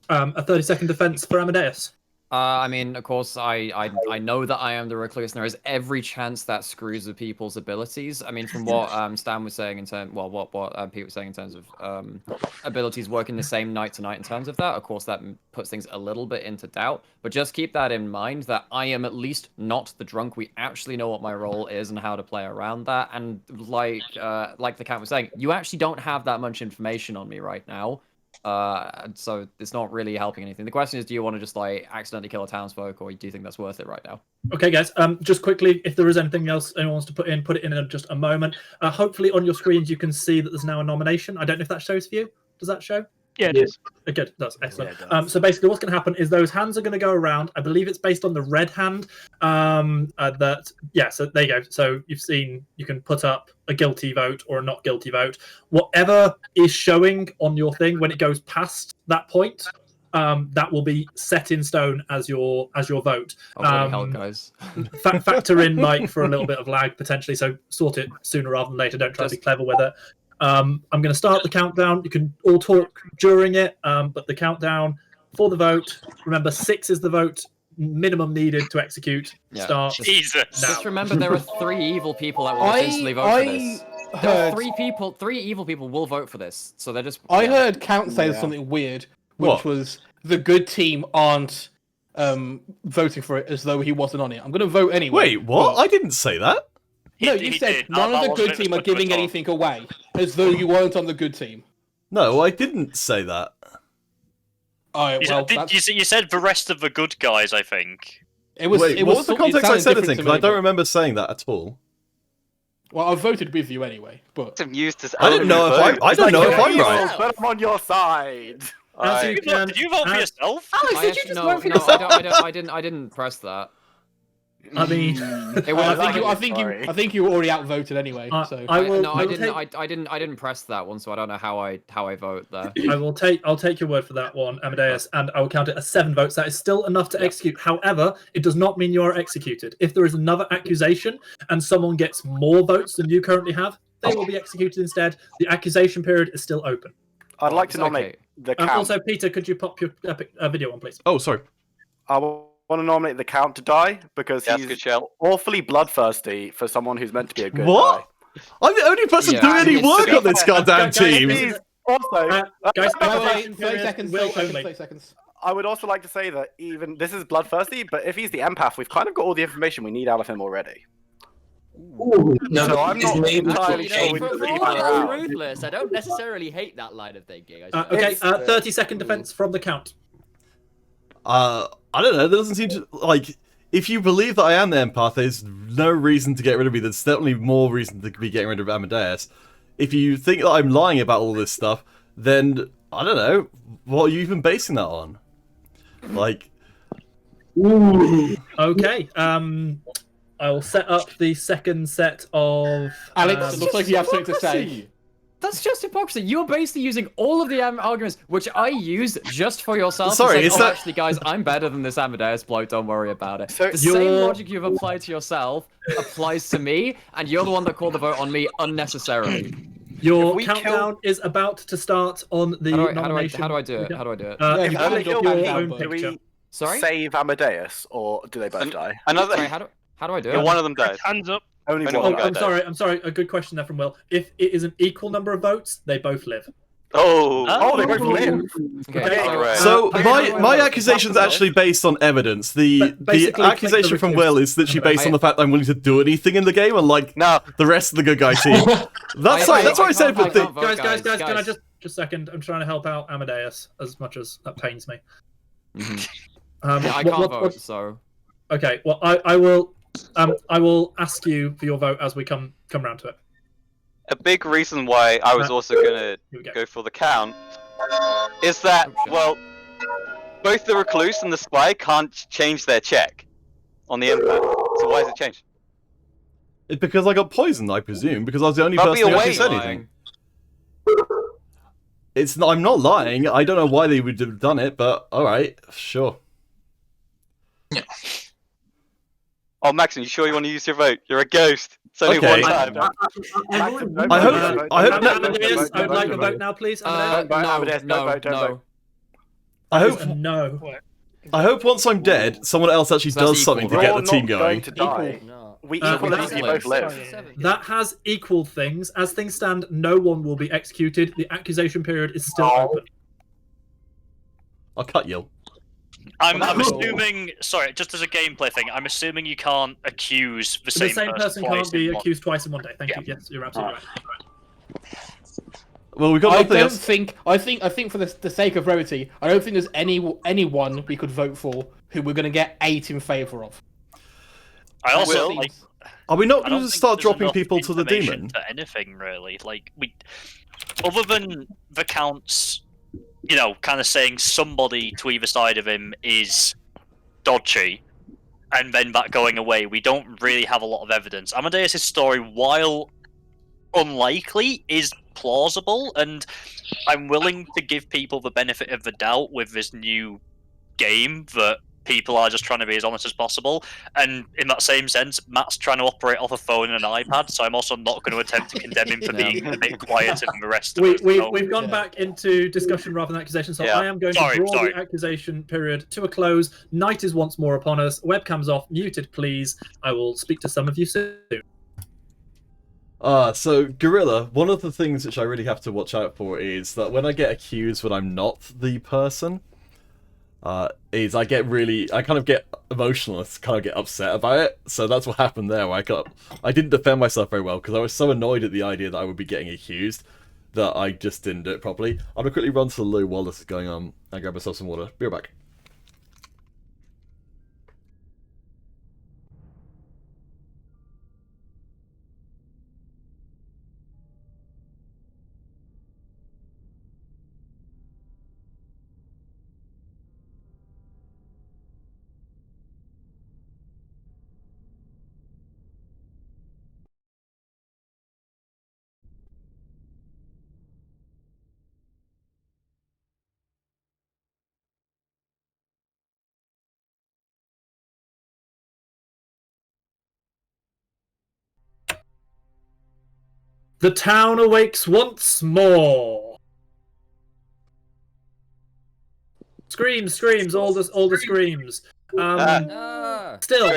A: A 30-second defense for Amadeus.
B: I mean, of course, I know that I am the recluse, and there is every chance that screws with people's abilities. I mean, from what Stan was saying in terms, what Pete was saying in terms of abilities working the same night to night in terms of that, of course, that puts things a little bit into doubt. But just keep that in mind that I am at least not the drunk. We actually know what my role is and how to play around that. And like the Count was saying, you actually don't have that much information on me right now. So it's not really helping anything. The question is, do you want to just accidentally kill a townsfolk, or do you think that's worth it right now?
A: Okay, guys. Just quickly, if there is anything else anyone wants to put it in just a moment. Hopefully, on your screens you can see that there's now a nomination. I don't know if that shows for you. Does that show?
M: Yeah, it is.
A: Good, that's excellent. Yeah, so basically what's going to happen is those hands are going to go around. I believe it's based on the red hand. So there you go. So you've seen, you can put up a guilty vote or a not guilty vote. Whatever is showing on your thing, when it goes past that point, that will be set in stone as your vote.
B: Hell, guys.
A: Factor in for a little bit of lag potentially, so sort it sooner rather than later. Don't try to be clever with it. I'm going to start the countdown. You can all talk during it, but the countdown for the vote. Remember, 6 is the vote minimum needed to execute.
B: Yeah.
A: Start.
J: Jesus.
B: Just remember, there are 3 evil people that will instantly vote for this. There are 3 people. 3 evil people will vote for this. So they're just.
F: I heard Count say something weird, which was the good team aren't voting for it as though he wasn't on it. I'm going to vote anyway.
D: Wait, what? I didn't say that.
F: No, you said none of the good team are giving anything away, as though you weren't on the good team.
D: No, I didn't say that.
J: You said the rest of the good guys, I think.
D: What was the context I said anything? Because I don't remember saying that at all.
F: Well, I voted with you anyway, but
D: I don't know if I don't know if I'm right.
I: But I'm on your side.
J: Did you vote for yourself?
H: Alex, did you just vote for
B: no,
H: yourself?
B: I didn't press that.
A: I mean,
F: I think you were already outvoted anyway. So
B: I didn't press that one, so I don't know how I vote there.
A: I'll take your word for that one, Amadeus, and I will count it as 7 votes. That is still enough to execute. However, it does not mean you are executed. If there is another accusation and someone gets more votes than you currently have, they will be executed instead. The accusation period is still open.
I: I'd like to nominate the count.
A: Also, Peter, could you pop your video on, please?
D: Oh, sorry.
I: I want to nominate the Count to die because he's awfully bloodthirsty for someone who's meant to be a good guy.
D: I'm the only person doing any work on this goddamn team.
I: Also,
F: guys, 30 seconds.
I: I would also like to say that even this is bloodthirsty, but if he's the empath, we've kind of got all the information we need out of him already.
G: Ooh,
I: so I'm not entirely sure we can keep around.
K: Ruthless. I don't necessarily hate that line of thinking.
A: Okay, 30-second defense from the Count.
D: I don't know. There doesn't seem to like. If you believe that I am the empath, there's no reason to get rid of me. There's certainly more reason to be getting rid of Amadeus. If you think that I'm lying about all this stuff, then I don't know. What are you even basing that on? Like.
A: Okay. I will set up the second set of.
F: Alex, it looks like you have something to say.
B: That's just hypocrisy. You're basically using all of the arguments which I used just for yourself.
D: Sorry,
B: it's actually, guys, I'm better than this Amadeus bloke. Don't worry about it. So the same logic you've applied to yourself applies to me, and you're the one that called the vote on me unnecessarily.
A: Your countdown is about to start on the nomination.
B: How do I do it? How do I do it?
I: Do we save Amadeus, or do they both die?
B: Sorry, how do I do it?
E: One of them dies.
M: Hands up.
I: Only one.
A: Oh, I'm sorry. A good question there from Will. If it is an equal number of votes, they both live.
I: They both live.
A: Okay.
D: So my accusation's actually based on evidence. The accusation from Will is literally based on the fact that I'm willing to do anything in the game, unlike the rest of the good guy team. That's what I said. But
A: guys, can I just a second? I'm trying to help out Amadeus as much as that pains me.
B: I can't vote, so.
A: Okay. Well, I will ask you for your vote as we come round to it.
E: A big reason why I was also gonna go for the Count is that, well, both the Recluse and the Spy can't change their check on the impact. So why has it changed?
D: It's because I got poisoned, I presume, because I was the only person who actually said anything. I'm not lying. I don't know why they would have done it, but alright, sure.
G: Yeah.
E: Oh, Maxon, you sure you want to use your vote? You're a ghost. It's only one time.
D: I hope.
A: Amadeus, I would like a vote now, please.
B: No.
D: I hope once I'm dead, someone else actually does something to get the team going.
I: We equally both live.
A: That has equaled things. As things stand, no one will be executed. The accusation period is still open.
D: I'll cut you.
J: I'm assuming, sorry, just as a gameplay thing, I'm assuming you can't accuse the same
A: person can't be accused twice in one day. Thank you. Yes, you're absolutely right.
D: Well, we got.
F: I think for the sake of brevity, I don't think there's anyone we could vote for who we're going to get 8 in favour of.
J: I also
D: are we not going to start dropping people to the demon?
J: To anything really, like other than the Count's. You know, kind of saying somebody to either side of him is dodgy, and then that going away. We don't really have a lot of evidence. Amadeus' story, while unlikely, is plausible, and I'm willing to give people the benefit of the doubt with this new game that people are just trying to be as honest as possible. And in that same sense, Matt's trying to operate off a phone and an iPad, so I'm also not going to attempt to condemn him for being a bit quieter than the rest of us.
A: We've gone back into discussion rather than accusation, so I am going to draw the accusation period to a close. Night is once more upon us. Webcams off, muted, please. I will speak to some of you soon.
D: So Gorilla, one of the things which I really have to watch out for is that when I get accused when I'm not the person, is I kind of get emotional, kind of get upset about it. So that's what happened there. I didn't defend myself very well because I was so annoyed at the idea that I would be getting accused that I just didn't do it properly. I'm gonna quickly run to the loo while this is going on and grab myself some water. Be right back.
A: The town awakes once more. Screams, all the screams. Still,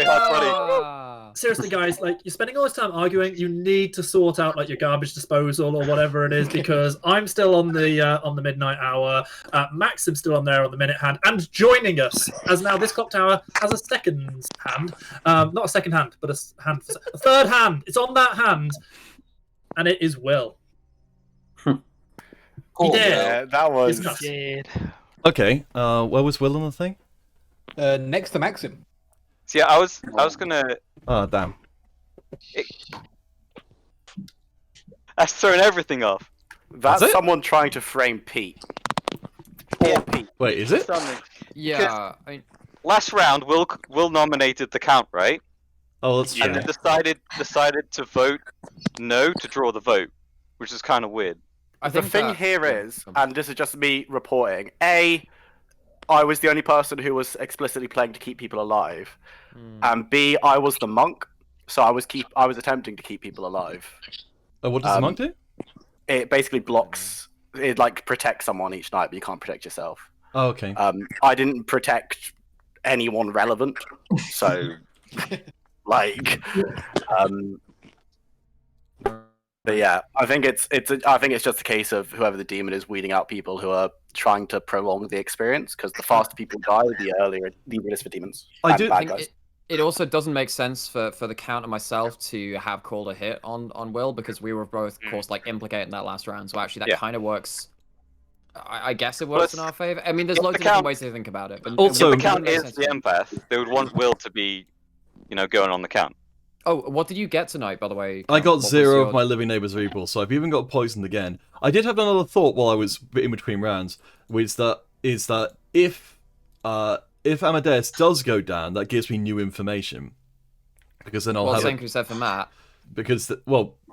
A: seriously, guys, like, you're spending all this time arguing. You need to sort out like your garbage disposal or whatever it is, because I'm still on the midnight hour. Maxim's still on there on the minute hand, and joining us as now this Clocktower has a second hand, not a second hand, but a third hand. It's on that hand, and it is Will. He did.
I: Yeah, that was.
D: Okay, where was Will on the thing?
F: Next to Maxim.
E: See, I was gonna.
D: Oh damn!
E: That's thrown everything off.
I: That's someone trying to frame Pete. Poor Pete.
D: Wait, is it?
B: Yeah. I mean,
E: last round, Will nominated the count, right?
D: Oh, that's true.
E: And then decided to vote no to draw the vote, which is kind of weird.
I: The thing here is, and this is just me reporting, A, I was the only person who was explicitly playing to keep people alive, and B, I was the monk, so I was attempting to keep people alive.
D: Oh, what does the monk do?
I: It basically blocks, it like protects someone each night, but you can't protect yourself.
D: Oh, okay.
I: I didn't protect anyone relevant, so like, but yeah, I think it's just a case of whoever the demon is weeding out people who are trying to prolong the experience, because the faster people die, the earlier it is for demons.
B: I do think it also doesn't make sense for the count and myself to have called a hit on Will, because we were both, of course, like implicated in that last round. So actually, that kind of works. I guess it works in our favor. I mean, there's loads of different ways to think about it. But
E: also, if the count is the empath, they would want Will to be, going on the count.
B: Oh, what did you get tonight, by the way?
D: I got 0 of my living neighbours evil, so I've even got poisoned again. I did have another thought while I was in between rounds, which is that if Amadeus does go down, that gives me new information, because then I'll have.
B: Same could be said for Matt.
D: Because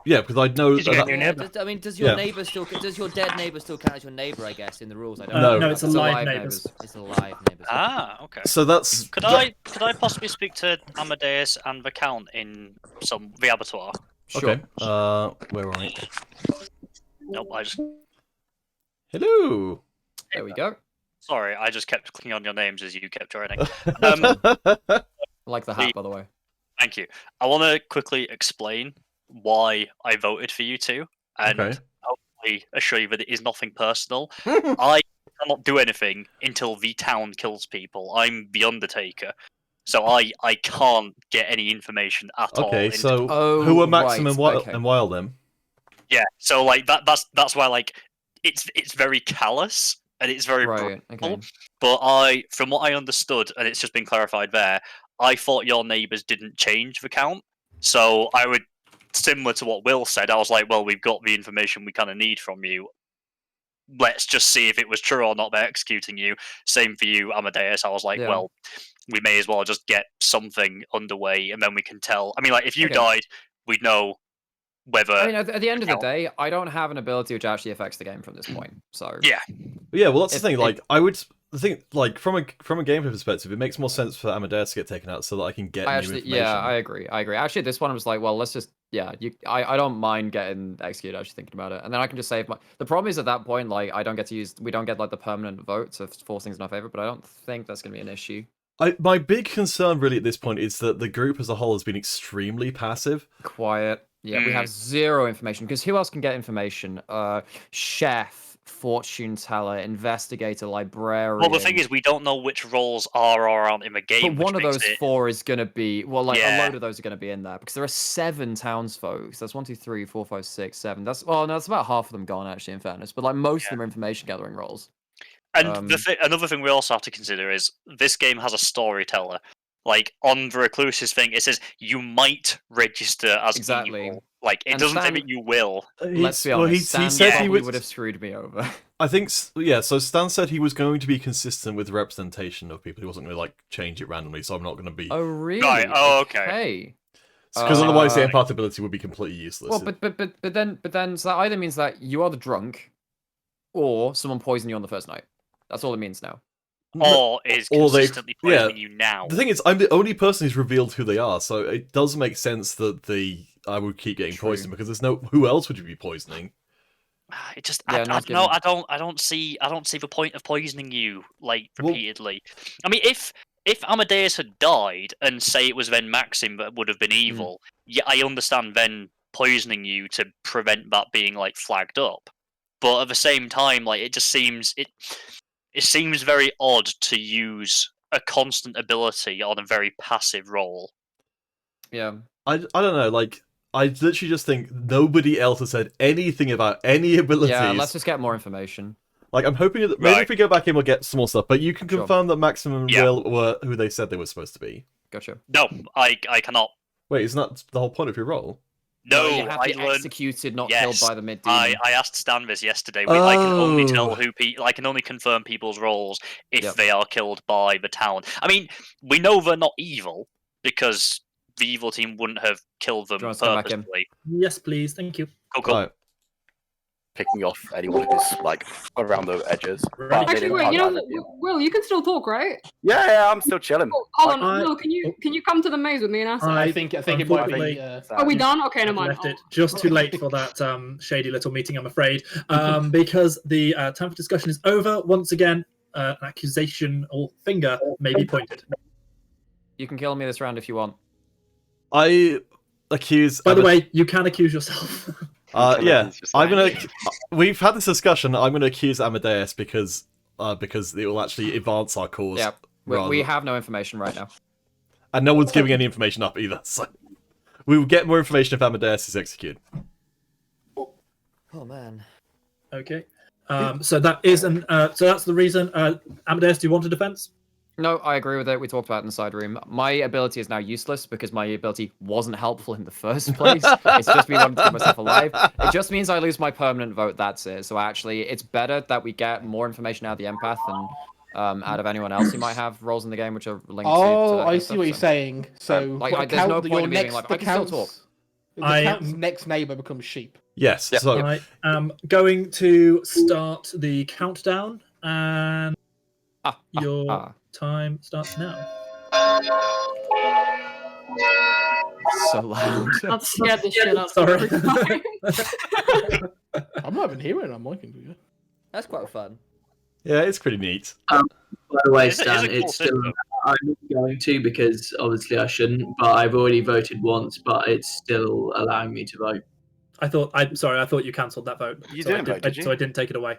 D: because I know.
K: I mean, does your neighbour still? Does your dead neighbour still count as your neighbour? I guess in the rules, I don't
D: know.
A: No, it's alive neighbours.
K: It's alive neighbours.
J: Ah, okay.
D: So that's.
J: Could I possibly speak to Amadeus and the Count in the abattoir?
D: Sure. Okay. Where are we?
J: Nope, I just.
D: Hello.
B: There we go.
J: Sorry, I just kept clicking on your names as you kept joining.
B: I like the hat, by the way.
J: Thank you. I want to quickly explain why I voted for you two, and hopefully assure you that it is nothing personal. I cannot do anything until the town kills people. I'm the Undertaker, so I can't get any information at all.
D: Okay, so who are Maxim and Wild then?
J: Yeah, so like that's why like it's very callous and it's very brutal. Okay. But from what I understood, and it's just been clarified there, I thought your neighbours didn't change the count, so I would. Similar to what Will said, I was like, well, we've got the information we kind of need from you. Let's just see if it was true or not by executing you. Same for you, Amadeus. I was like, well, we may as well just get something underway, and then we can tell. I mean, like, if you died, we'd know whether...
B: I mean, at the end of the day, I don't have an ability which actually affects the game from this point, so...
J: Yeah.
D: Yeah, well, that's the thing, like, I would... The thing, like, from a gameplay perspective, it makes more sense for Amadeus to get taken out so that I can get new information.
B: Yeah, I agree. Actually, this one was like, well, let's just... Yeah, I don't mind getting executed, actually thinking about it. And then I can just save my... The problem is at that point, like, I don't get to use... We don't get, like, the permanent vote to force things in our favor, but I don't think that's going to be an issue.
D: My big concern, really, at this point is that the group as a whole has been extremely passive.
B: Quiet. Yeah, we have 0 information, because who else can get information? Chef, fortune teller, investigator, librarian.
J: Well, the thing is, we don't know which roles are or aren't in the game.
B: But one of those 4 is going to be... Well, like, a load of those are going to be in there, because there are 7 townsfolk. So that's 1, 2, 3, 4, 5, 6, 7. That's... Well, no, that's about half of them gone, actually, in fairness. But, like, most of them are information-gathering roles.
J: And another thing we also have to consider is this game has a storyteller. Like, on the Recluse's thing, it says you might register as evil. Like, it doesn't say that you will.
B: Let's be honest, he said he would have screwed me over.
D: I think, yeah, so Stan said he was going to be consistent with the representation of people. He wasn't going to, like, change it randomly, so I'm not going to be...
B: Oh, really?
J: Right, oh, okay.
D: Because otherwise the empath ability would be completely useless.
B: Well, but then, so that either means that you are the drunk, or someone poisoned you on the first night. That's all it means now.
J: Or is consistently poisoning you now.
D: The thing is, I'm the only person who's revealed who they are, so it does make sense that the I would keep getting poisoned because there's no. Who else would you be poisoning?
J: It just I don't see the point of poisoning you like repeatedly. I mean, if Amadeus had died and say it was then Maxim that would have been evil, yeah, I understand then poisoning you to prevent that being like flagged up. But at the same time, like it just seems it seems very odd to use a constant ability on a very passive role.
B: Yeah.
D: I don't know, like, I literally just think nobody else has said anything about any abilities.
B: Yeah, let's just get more information.
D: Like, I'm hoping that maybe if we go back in, we'll get some more stuff. But you can confirm that Maxim and Will were who they said they were supposed to be.
B: Gotcha.
J: No, I cannot.
D: Wait, isn't that the whole point of your role?
J: No,
B: you have to be executed, not killed by the mid
J: demon. I asked Stan this yesterday. I can only tell I can only confirm people's roles if they are killed by the town. I mean, we know they're not evil because the evil team wouldn't have killed them purposely.
A: Yes, please. Thank you.
J: Cool.
D: Right.
I: Picking off anyone who's like around the edges.
H: Actually, wait. You know, Will, you can still talk, right?
I: Yeah, I'm still chilling.
H: Oh, hold on, Will. Can you come to the maze with me and ask?
F: I think it might be.
H: Are we done? Okay, never mind.
A: Left it just too late for that shady little meeting, I'm afraid, because the time for discussion is over. Once again, an accusation or finger may be pointed.
B: You can kill me this round if you want.
D: I accuse.
A: By the way, you can accuse yourself.
D: Yeah, I'm gonna. We've had this discussion. I'm gonna accuse Amadeus because it will actually advance our cause.
B: Yeah, we have no information right now,
D: and no one's giving any information up either. So we will get more information if Amadeus is executed.
B: Oh man.
A: Okay. So that is so that's the reason. Amadeus, do you want a defense?
B: No, I agree with it. We talked about it in the side room. My ability is now useless because my ability wasn't helpful in the first place. It's just me wanting to keep myself alive. It just means I lose my permanent vote, that's it. So actually, it's better that we get more information out of the empath and out of anyone else who might have roles in the game which are linked to that
F: I see what you're saying. So,
B: there's no point in being like, I can still talk.
F: The count's next neighbour becomes sheep.
D: Yes.
A: Yeah. So I am going to start the countdown, and your time starts now.
B: So loud.
H: That scared the shit out
A: Sorry.
F: I'm not even hearing. I'm liking to you.
K: That's quite fun.
D: Yeah, it's pretty neat.
O: By the way, Stan, it's still I'm going to because obviously I shouldn't, but I've already voted once, but it's still allowing me to vote.
A: I thought you cancelled that vote.
I: You didn't vote, did you?
A: So I didn't take it away.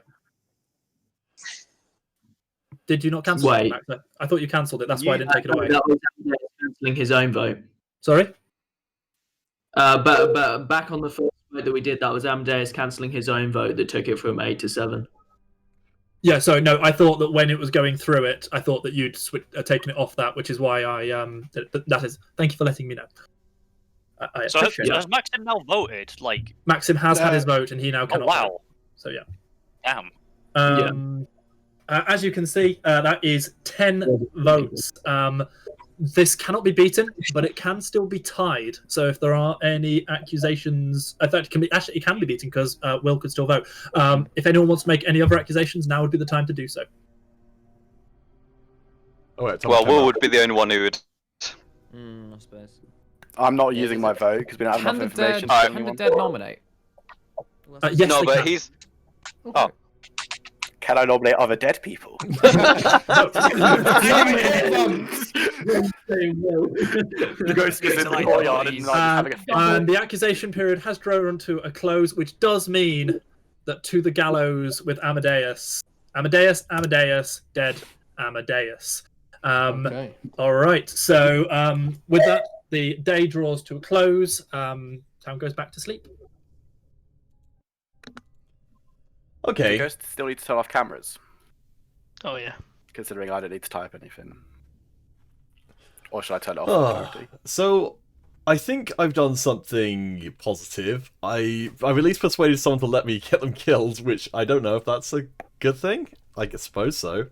A: Did you not cancel
O: it?
A: Wait. I thought you cancelled it. That's why I didn't take it away.
O: That was cancelling his own vote.
A: Sorry?
O: But back on the first vote that we did, that was Amadeus cancelling his own vote that took it from 8 to 7.
A: Yeah, so no, I thought that when it was going through it, I thought that you'd taken it off that, which is why I but that is. Thank you for letting me know.
J: So has Maxim now voted? Like
A: Maxim has had his vote, and he now cannot.
J: Oh, wow.
A: Vote. So yeah.
J: Damn.
A: As you can see, that is 10 votes. This cannot be beaten, but it can still be tied. So if there are any accusations, in fact, it can be beaten because Will could still vote. If anyone wants to make any other accusations, now would be the time to do so.
E: Well, Will would be the only one who would.
K: I suppose.
I: I'm not using my vote because we don't have enough information.
B: Can the dead nominate?
A: Yes,
E: no, but
A: can.
E: he's.
B: Okay.
E: Oh.
I: Can I nominate other dead people?
A: And the accusation period has drawn to a close, which does mean that to the gallows with Amadeus. Amadeus, dead Amadeus.
F: Okay.
A: All right. So with that, the day draws to a close. Town goes back to sleep.
D: Okay.
I: Do you guys still need to turn off cameras?
M: Oh yeah.
I: Considering I don't need to type anything. Or should I turn it off?
D: So, I think I've done something positive. I've at least persuaded someone to let me get them killed, which I don't know if that's a good thing. I suppose so.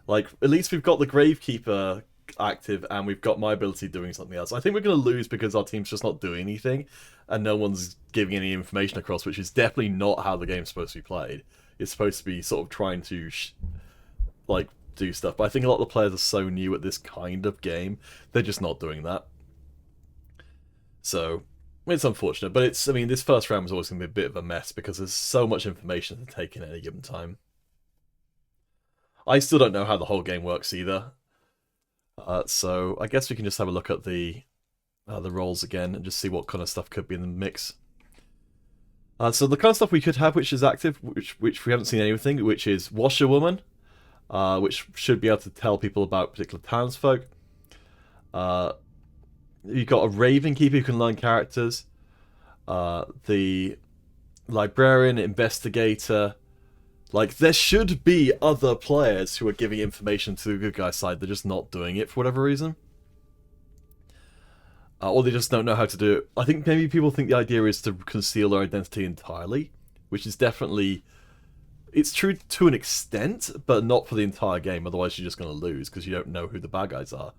D: Like, at least we've got the Gravekeeper active, and we've got my ability doing something else. I think we're going to lose because our team's just not doing anything, and no one's giving any information across, which is definitely not how the game's supposed to be played. It's supposed to be sort of trying to, do stuff. But I think a lot of the players are so new at this kind of game, they're just not doing that. So, It's unfortunate, but it's. I mean, this first round was always going to be a bit of a mess because there's so much information to take in at any given time. I still don't know how the whole game works either. So I guess we can just have a look at the roles again and just see what kind of stuff could be in the mix. So the kind of stuff we could have, which is active, which we haven't seen anything, which is Washerwoman, which should be able to tell people about particular townsfolk. You've got a Raven Keeper who can learn characters. The Librarian, Investigator. Like, there should be other players who are giving information to the good guy's side. They're just not doing it for whatever reason. Or they just don't know how to do it. I think maybe people think the idea is to conceal their identity entirely, which is definitely... It's true to an extent, but not for the entire game. Otherwise, you're just going to lose because you don't know who the bad guys are.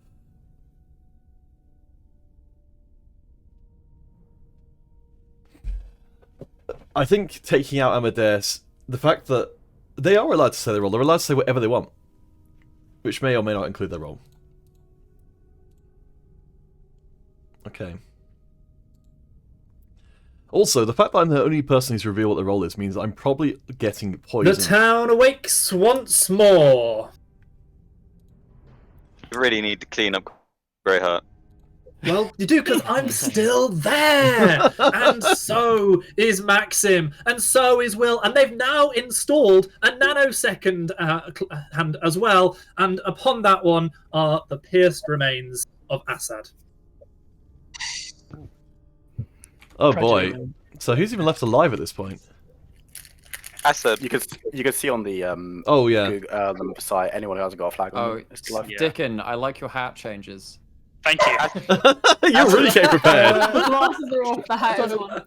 D: I think taking out Amadeus, the fact that they are allowed to say their role, they're allowed to say whatever they want, which may or may not include their role. Okay. Also, the fact that I'm the only person who's revealed what the role is means I'm probably getting poisoned.
A: The town awakes once more.
E: You really need to clean up Greyhart.
A: Well, you do, because I'm still there! And so is Maxim, and so is Will, and they've now installed a nanosecond hand as well, and upon that one are the pierced remains of Assad.
D: Oh boy. So who's even left alive at this point?
E: Assad.
I: You could see on the Google, site anyone who hasn't got a flag on is still alive.
B: Dickon, I like your hat changes.
J: Thank you.
D: You really came prepared.
H: The glasses are off the hat as well.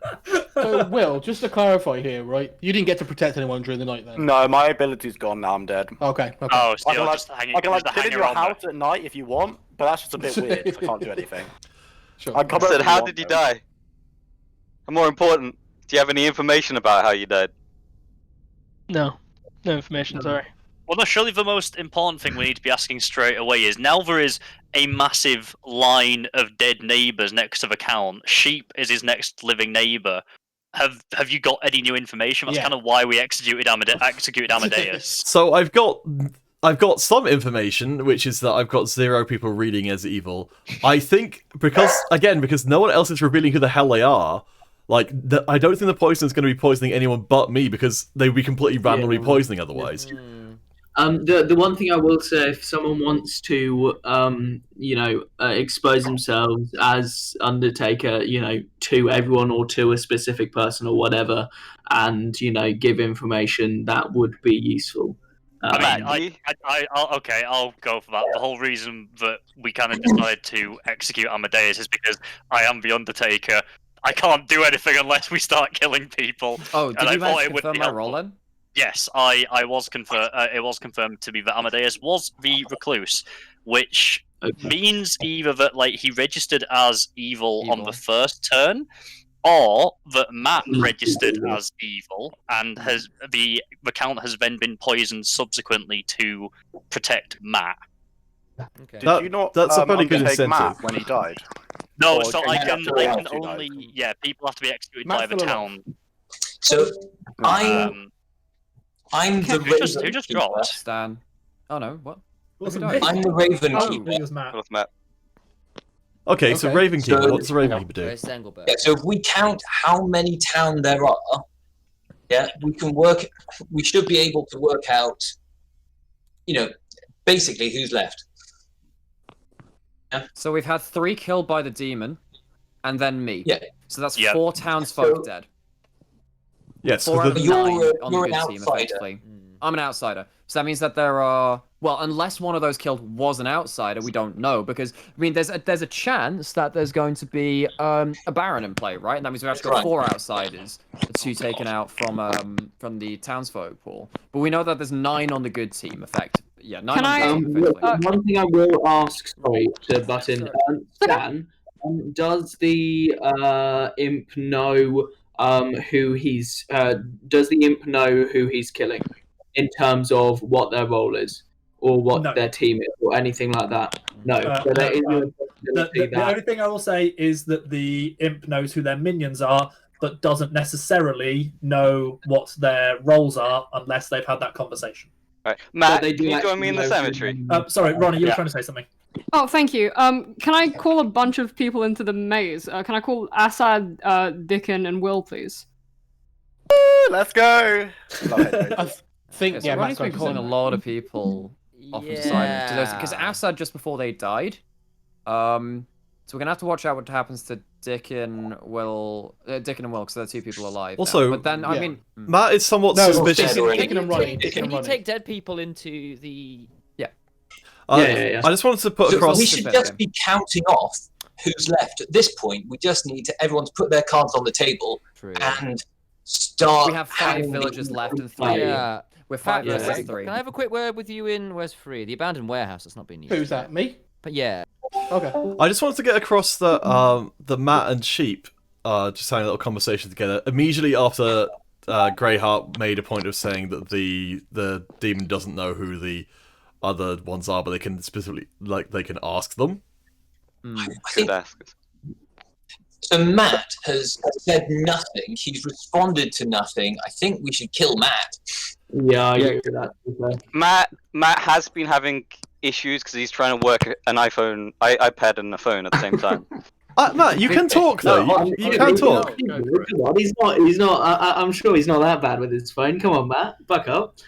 F: So, Will, just to clarify here, right? You didn't get to protect anyone during the night then?
I: No, my ability's gone now. I'm dead.
F: Okay.
J: Oh, so
I: I can
J: just hang
I: I can sit in your house at night if you want, but that's just a bit weird. I can't do anything.
E: Sure. I said, how did you die? And more important, do you have any information about how you died?
M: No information. Sorry.
J: Well, no, surely the most important thing we need to be asking straight away is, now there is a massive line of dead neighbours next to the count. Sheep is his next living neighbour. Have you got any new information? That's kind of why we executed Amadeus.
D: So I've got some information, which is that I've got 0 people reading as evil. I think because no one else is revealing who the hell they are. Like, I don't think the poison is going to be poisoning anyone but me, because they would be completely randomly poisoning otherwise.
O: The one thing I will say, if someone wants to, expose themselves as Undertaker, to everyone or to a specific person or whatever, and give information, that would be useful.
J: I'll go for that. The whole reason that we kind of decided to execute Amadeus is because I am the Undertaker. I can't do anything unless we start killing people.
B: Oh, did you manage to confirm my role then?
J: Yes, I was confirmed. It was confirmed to be that Amadeus was the recluse, which means either that he registered as evil on the first turn, or that Matt registered as evil and the count has then been poisoned subsequently to protect Matt.
I: Okay. Did you not that's a pretty good incentive. Matt when he died?
J: No, so I can only people have to be executed by the town.
G: So I'm the
J: who just dropped?
B: Stan. Oh no, what?
G: I'm the Raven Keeper.
E: Matt.
D: Okay, so Raven Keeper. What does the Raven Keeper do?
G: Yeah, so if we count how many town there are, we can work. We should be able to work out, basically who's left. Yeah.
B: So we've had 3 killed by the demon, and then me.
G: Yeah.
B: So that's 4 townsfolk dead.
D: Yes.
B: So you're
G: an
B: team,
G: outsider.
B: I'm an outsider. So that means that there are... Well, unless one of those killed was an outsider, we don't know. Because, there's a chance that there's going to be a Baron in play, right? And that means we've actually got 4 outsiders. 2 taken out from the townsfolk pool. But we know that there's 9 on the good team, effectively. Yeah, 9 on the good team,
O: one thing I will ask, sorry, to butt in. Stan, does the imp know who he's... does the imp know who he's killing? In terms of what their role is? or what their team is or anything like that. No. So there is no possibility
A: the only thing I will say is that the imp knows who their minions are, but doesn't necessarily know what their roles are unless they've had that conversation.
E: Right. Matt, can you join me in the cemetery?
A: Sorry, Ronnie, you were trying to say something.
H: Oh, thank you. Can I call a bunch of people into the maze? Can I call Assad, Dickon, and Will, please?
I: Let's go.
F: I think
B: Ronnie's been calling a lot of people off of silence because Assad just before they died. So we're gonna have to watch out what happens to Dickon and Will, because they're two people alive.
D: Also,
B: now. But then I mean,
D: Matt is somewhat suspicious.
K: Dickon and Ronnie. Can you take dead people into the?
D: I just wanted to put across.
G: We should just be counting off who's left at this point. We just need everyone to put their cards on the table and start.
B: We have 5 villagers left and 3.
K: Yeah,
B: we're 5 versus 3.
K: Can I have a quick word with you in where's 3? The abandoned warehouse that's not been used.
F: Who's that? Me?
K: But yeah.
F: Okay.
D: I just wanted to get across that the Matt and Sheep just having a little conversation together immediately after Greyhart made a point of saying that the demon doesn't know who the other ones are, but they can specifically they can ask them.
G: So Matt has said nothing. He's responded to nothing. I think we should kill Matt.
O: Yeah, I agree with that.
E: Matt has been having issues because he's trying to work an iPad and a phone at the same time.
D: Matt, you can talk though. You can talk.
O: He's not. I'm sure he's not that bad with his phone. Come on, Matt, buck up.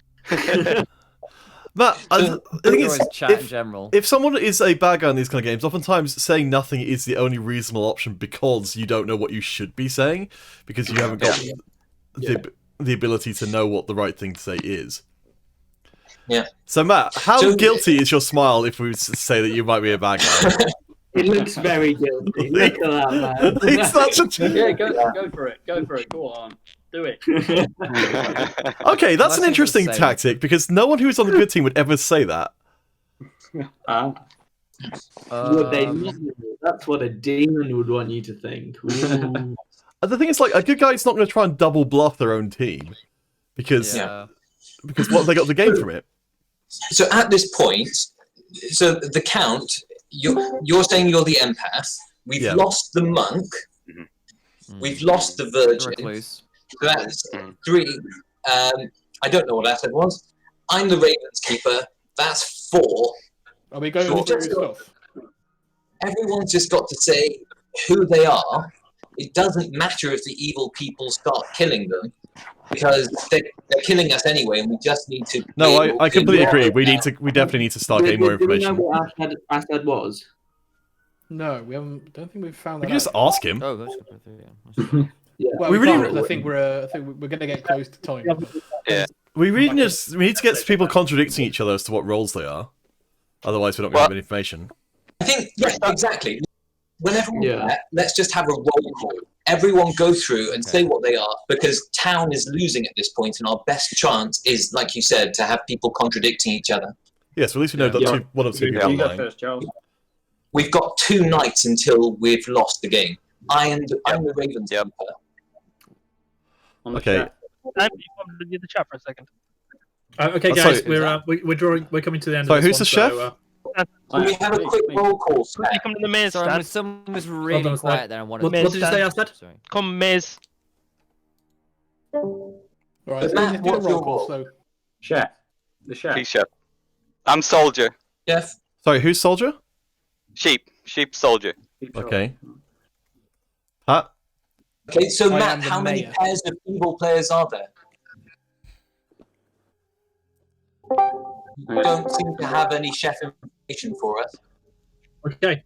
D: Matt, I think it's
B: chat in general.
D: If someone is a bad guy in these kind of games, oftentimes saying nothing is the only reasonable option because you don't know what you should be saying, because you haven't got the ability to know what the right thing to say is.
G: Yeah.
D: So Matt, how guilty is your smile if we say that you might be a bad guy?
O: It looks very guilty. Look at that, man.
D: It's such a...
L: Yeah, go for it. Go for it. Go on. Do it.
D: Okay, that's an interesting tactic, because no one who's on the good team would ever say that.
O: Would they not? That's what a demon would want you to think.
D: The thing is, a good guy's not going to try and double bluff their own team, because what have they got to gain from it?
G: So at this point, so the count, you're saying you're the empath. We've lost the monk. We've lost the virgin. So that's 3. I don't know what Assad was. I'm the Ravens keeper. That's 4.
F: Are we going with stuff?
G: Everyone's just got to say who they are. It doesn't matter if the evil people start killing them, because they're killing us anyway, and we just need to.
D: No, I completely agree. We definitely need to start getting more information.
O: Do we know what Assad was?
F: No, we haven't. Don't think we've found that.
D: We can just ask him.
K: Oh, that's good.
F: Yeah. Well, we really. I think we're going to get close to time.
E: Yeah.
D: We need to get people contradicting each other as to what roles they are. Otherwise, we're not going to have any information.
G: I think exactly. Whenever we're there, let's just have a roll call. Everyone go through and say what they are, because town is losing at this point, and our best chance is, like you said, to have people contradicting each other.
D: Yes, well, at least we know that one of 2 people are lying.
G: We've got 2 nights until we've lost the game. I'm the Ravens keeper.
D: Okay.
M: The chat for a second.
A: Okay, guys, we're coming to the end.
D: Sorry,
A: of
D: who's the chef?
G: Can we have a quick roll call?
M: Come to the maze.
K: Sorry, someone was really quiet there.
A: What did you say, Assad?
M: Come maze.
F: Right,
G: Matt, what's your
F: call? So...
L: Chef. The chef.
E: He's chef. I'm soldier.
G: Chef.
D: Sorry, who's soldier?
E: Sheep soldier.
D: Okay. Pat?
G: Okay, so Matt, how many pairs of evil players are there? You don't seem to have any chef information for us.
A: Okay.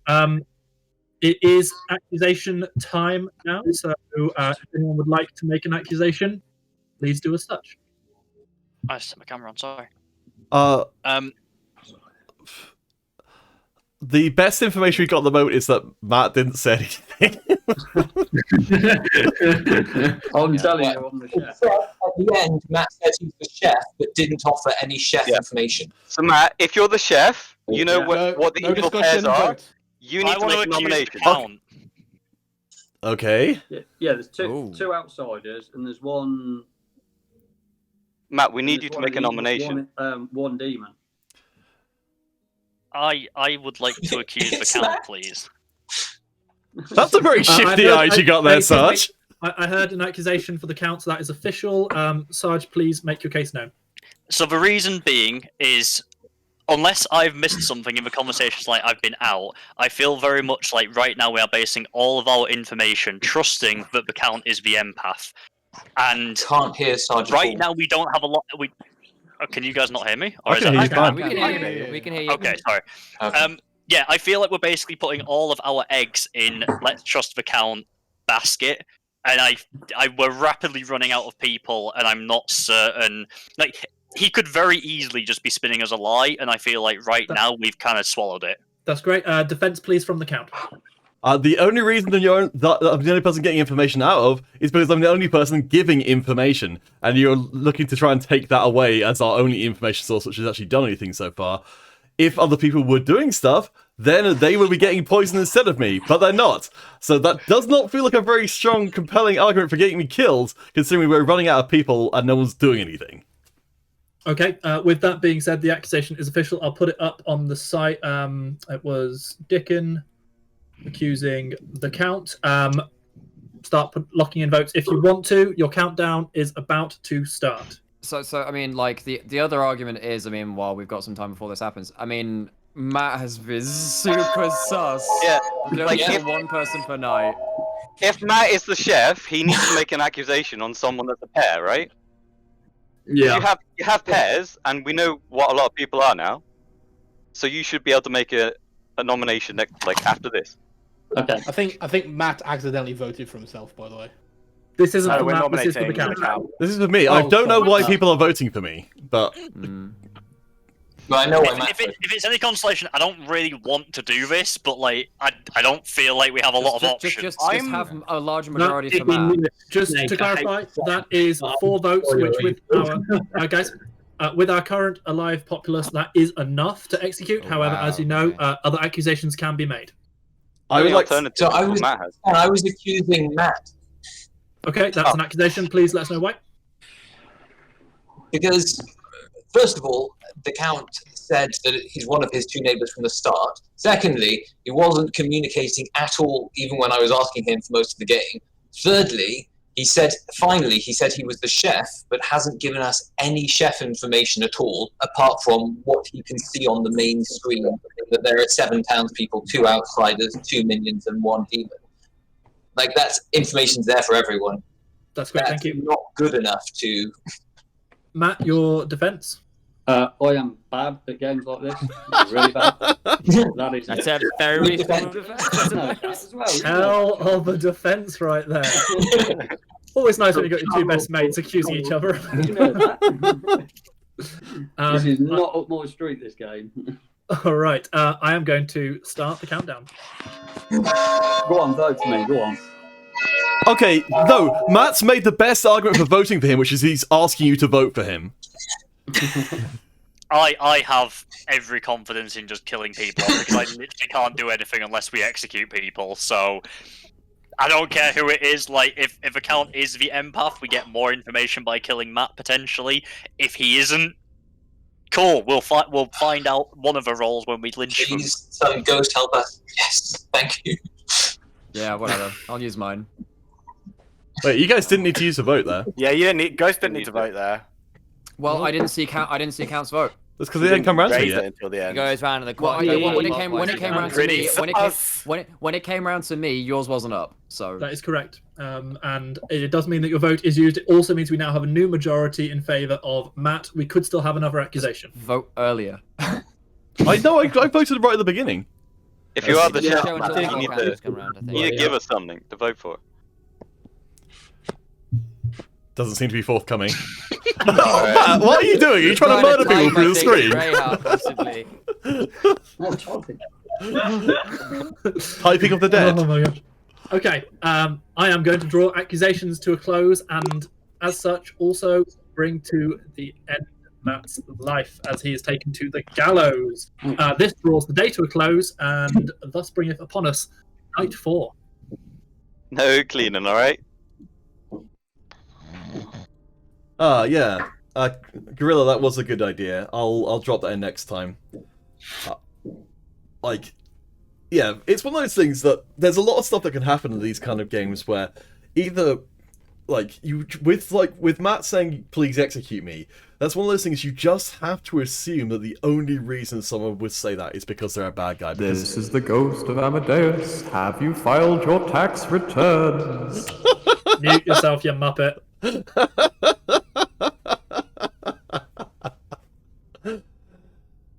A: It is accusation time now, so if anyone would like to make an accusation, please do as such.
J: I just set my camera on, sorry.
D: The best information we got at the moment is that Matt didn't say anything.
L: I'm telling you, I'm the chef.
G: At the end, Matt said he's the chef, but didn't offer any chef information.
E: So Matt, if you're the chef, you know what the evil pairs are. You need to make a nomination.
D: Okay.
L: Yeah, there's two outsiders, and there's one.
E: Matt, we need you to make a nomination.
L: One demon.
J: I would like to accuse the count, please.
D: That's a very shifty eyes you got there, Sarge.
A: I heard an accusation for the count, so that is official. Sarge, please make your case known.
J: So the reason being is, unless I've missed something in the conversations like I've been out, I feel very much like right now we are basing all of our information, trusting that the count is the empath. And
G: can't hear Sarge.
J: Right now we don't have a lot. Can you guys not hear me? Or
D: I can hear you fine.
K: We can hear you.
J: Okay, sorry.
G: Okay.
J: Yeah, I feel like we're basically putting all of our eggs in let's trust the count basket, and we're rapidly running out of people, and I'm not certain. Like, he could very easily just be spinning us a lie, and I feel like right now we've kind of swallowed it.
A: That's great. Defense, please, from the count.
D: The only reason that I'm the only person getting information out of is because I'm the only person giving information, and you're looking to try and take that away as our only information source, which has actually done anything so far. If other people were doing stuff, then they would be getting poisoned instead of me, but they're not. So that does not feel like a very strong, compelling argument for getting me killed, considering we're running out of people and no one's doing anything.
A: Okay, with that being said, the accusation is official. I'll put it up on the site. It was Dickon accusing the count. Start locking in votes if you want to. Your countdown is about to start.
B: So I mean, like, the other argument is, I mean, while we've got some time before this happens, I mean, Matt has been super sus.
E: Yeah,
B: like one person per night.
E: If Matt is the chef, he needs to make an accusation on someone that's a pair, right?
O: Yeah.
E: You have pairs, and we know what a lot of people are now. So you should be able to make a nomination like after this.
F: Okay. I think Matt accidentally voted for himself, by the way.
A: This isn't for Matt, this is for the count.
D: This is for me. I don't know why people are voting for me, but...
G: Well, I know
J: if it's any consolation, I don't really want to do this, but like I don't feel like we have a lot of options.
B: Just have a large majority for Matt.
A: Just to clarify, that is 4 votes, which with our guys, with our current alive populace, that is enough to execute. However, as you know, other accusations can be made.
G: I was accusing Matt.
A: Okay, that's an accusation. Please let us know why.
G: Because, first of all, the Count said that he's one of his 2 neighbours from the start. Secondly, he wasn't communicating at all, even when I was asking him for most of the game. Thirdly, he said he was the chef, but hasn't given us any chef information at all, apart from what he can see on the main screen, that there are 7 townspeople, 2 outsiders, 2 minions, and 1 demon. Like, that's information's there for everyone.
A: That's great, thank you.
G: Not good enough to...
A: Matt, your defense?
L: I am bad at games like this. Really bad.
K: That's a very defense.
A: Hell of a defense right there. Always nice when you got your 2 best mates accusing each other.
L: This is not up my street, this game.
A: All right, I am going to start the countdown.
L: Go on, vote for me. Go on.
D: Okay, no, Matt's made the best argument for voting for him, which is he's asking you to vote for him.
J: I have every confidence in just killing people because I literally can't do anything unless we execute people. So I don't care who it is. Like, if a count is the empath, we get more information by killing Matt potentially. If he isn't, cool. We'll find out one of the roles when we lynch them.
G: Please, some ghost help us. Yes, thank you.
B: Yeah, whatever. I'll use mine.
D: Wait, you guys didn't need to use a vote there.
I: Yeah, you didn't need. Ghost didn't need to vote there.
B: Well, I didn't see Count's vote.
D: That's because they didn't come round to it yet.
I: Until the end.
K: It goes round in the
B: Well,
K: corner.
B: when it came round to me, when it came round to me, yours wasn't up. So
A: that is correct, and it does mean that your vote is used. It also means we now have a new majority in favour of Matt. We could still have another accusation.
B: Vote earlier.
D: I know. I voted right at the beginning.
E: If you are the chef, you need to give us something to vote for.
D: Doesn't seem to be forthcoming. Matt, what are you doing? Are you trying to murder people through the screen?
K: Greyhart, possibly.
D: Typing of the dead.
A: Oh my gosh. Okay, I am going to draw accusations to a close, and as such, also bring to the end Matt's life as he is taken to the gallows. This draws the day to a close, and thus bringeth upon us night 4.
E: No cleaning, all right?
D: Yeah. Gorilla, that was a good idea. I'll drop that in next time. like, yeah, it's one of those things that there's a lot of stuff that can happen in these kind of games where either, like, with Matt saying, please execute me, that's one of those things you just have to assume that the only reason someone would say that is because they're a bad guy.
P: This is the ghost of Amadeus. Have you filed your tax returns?
A: Mute yourself, you muppet.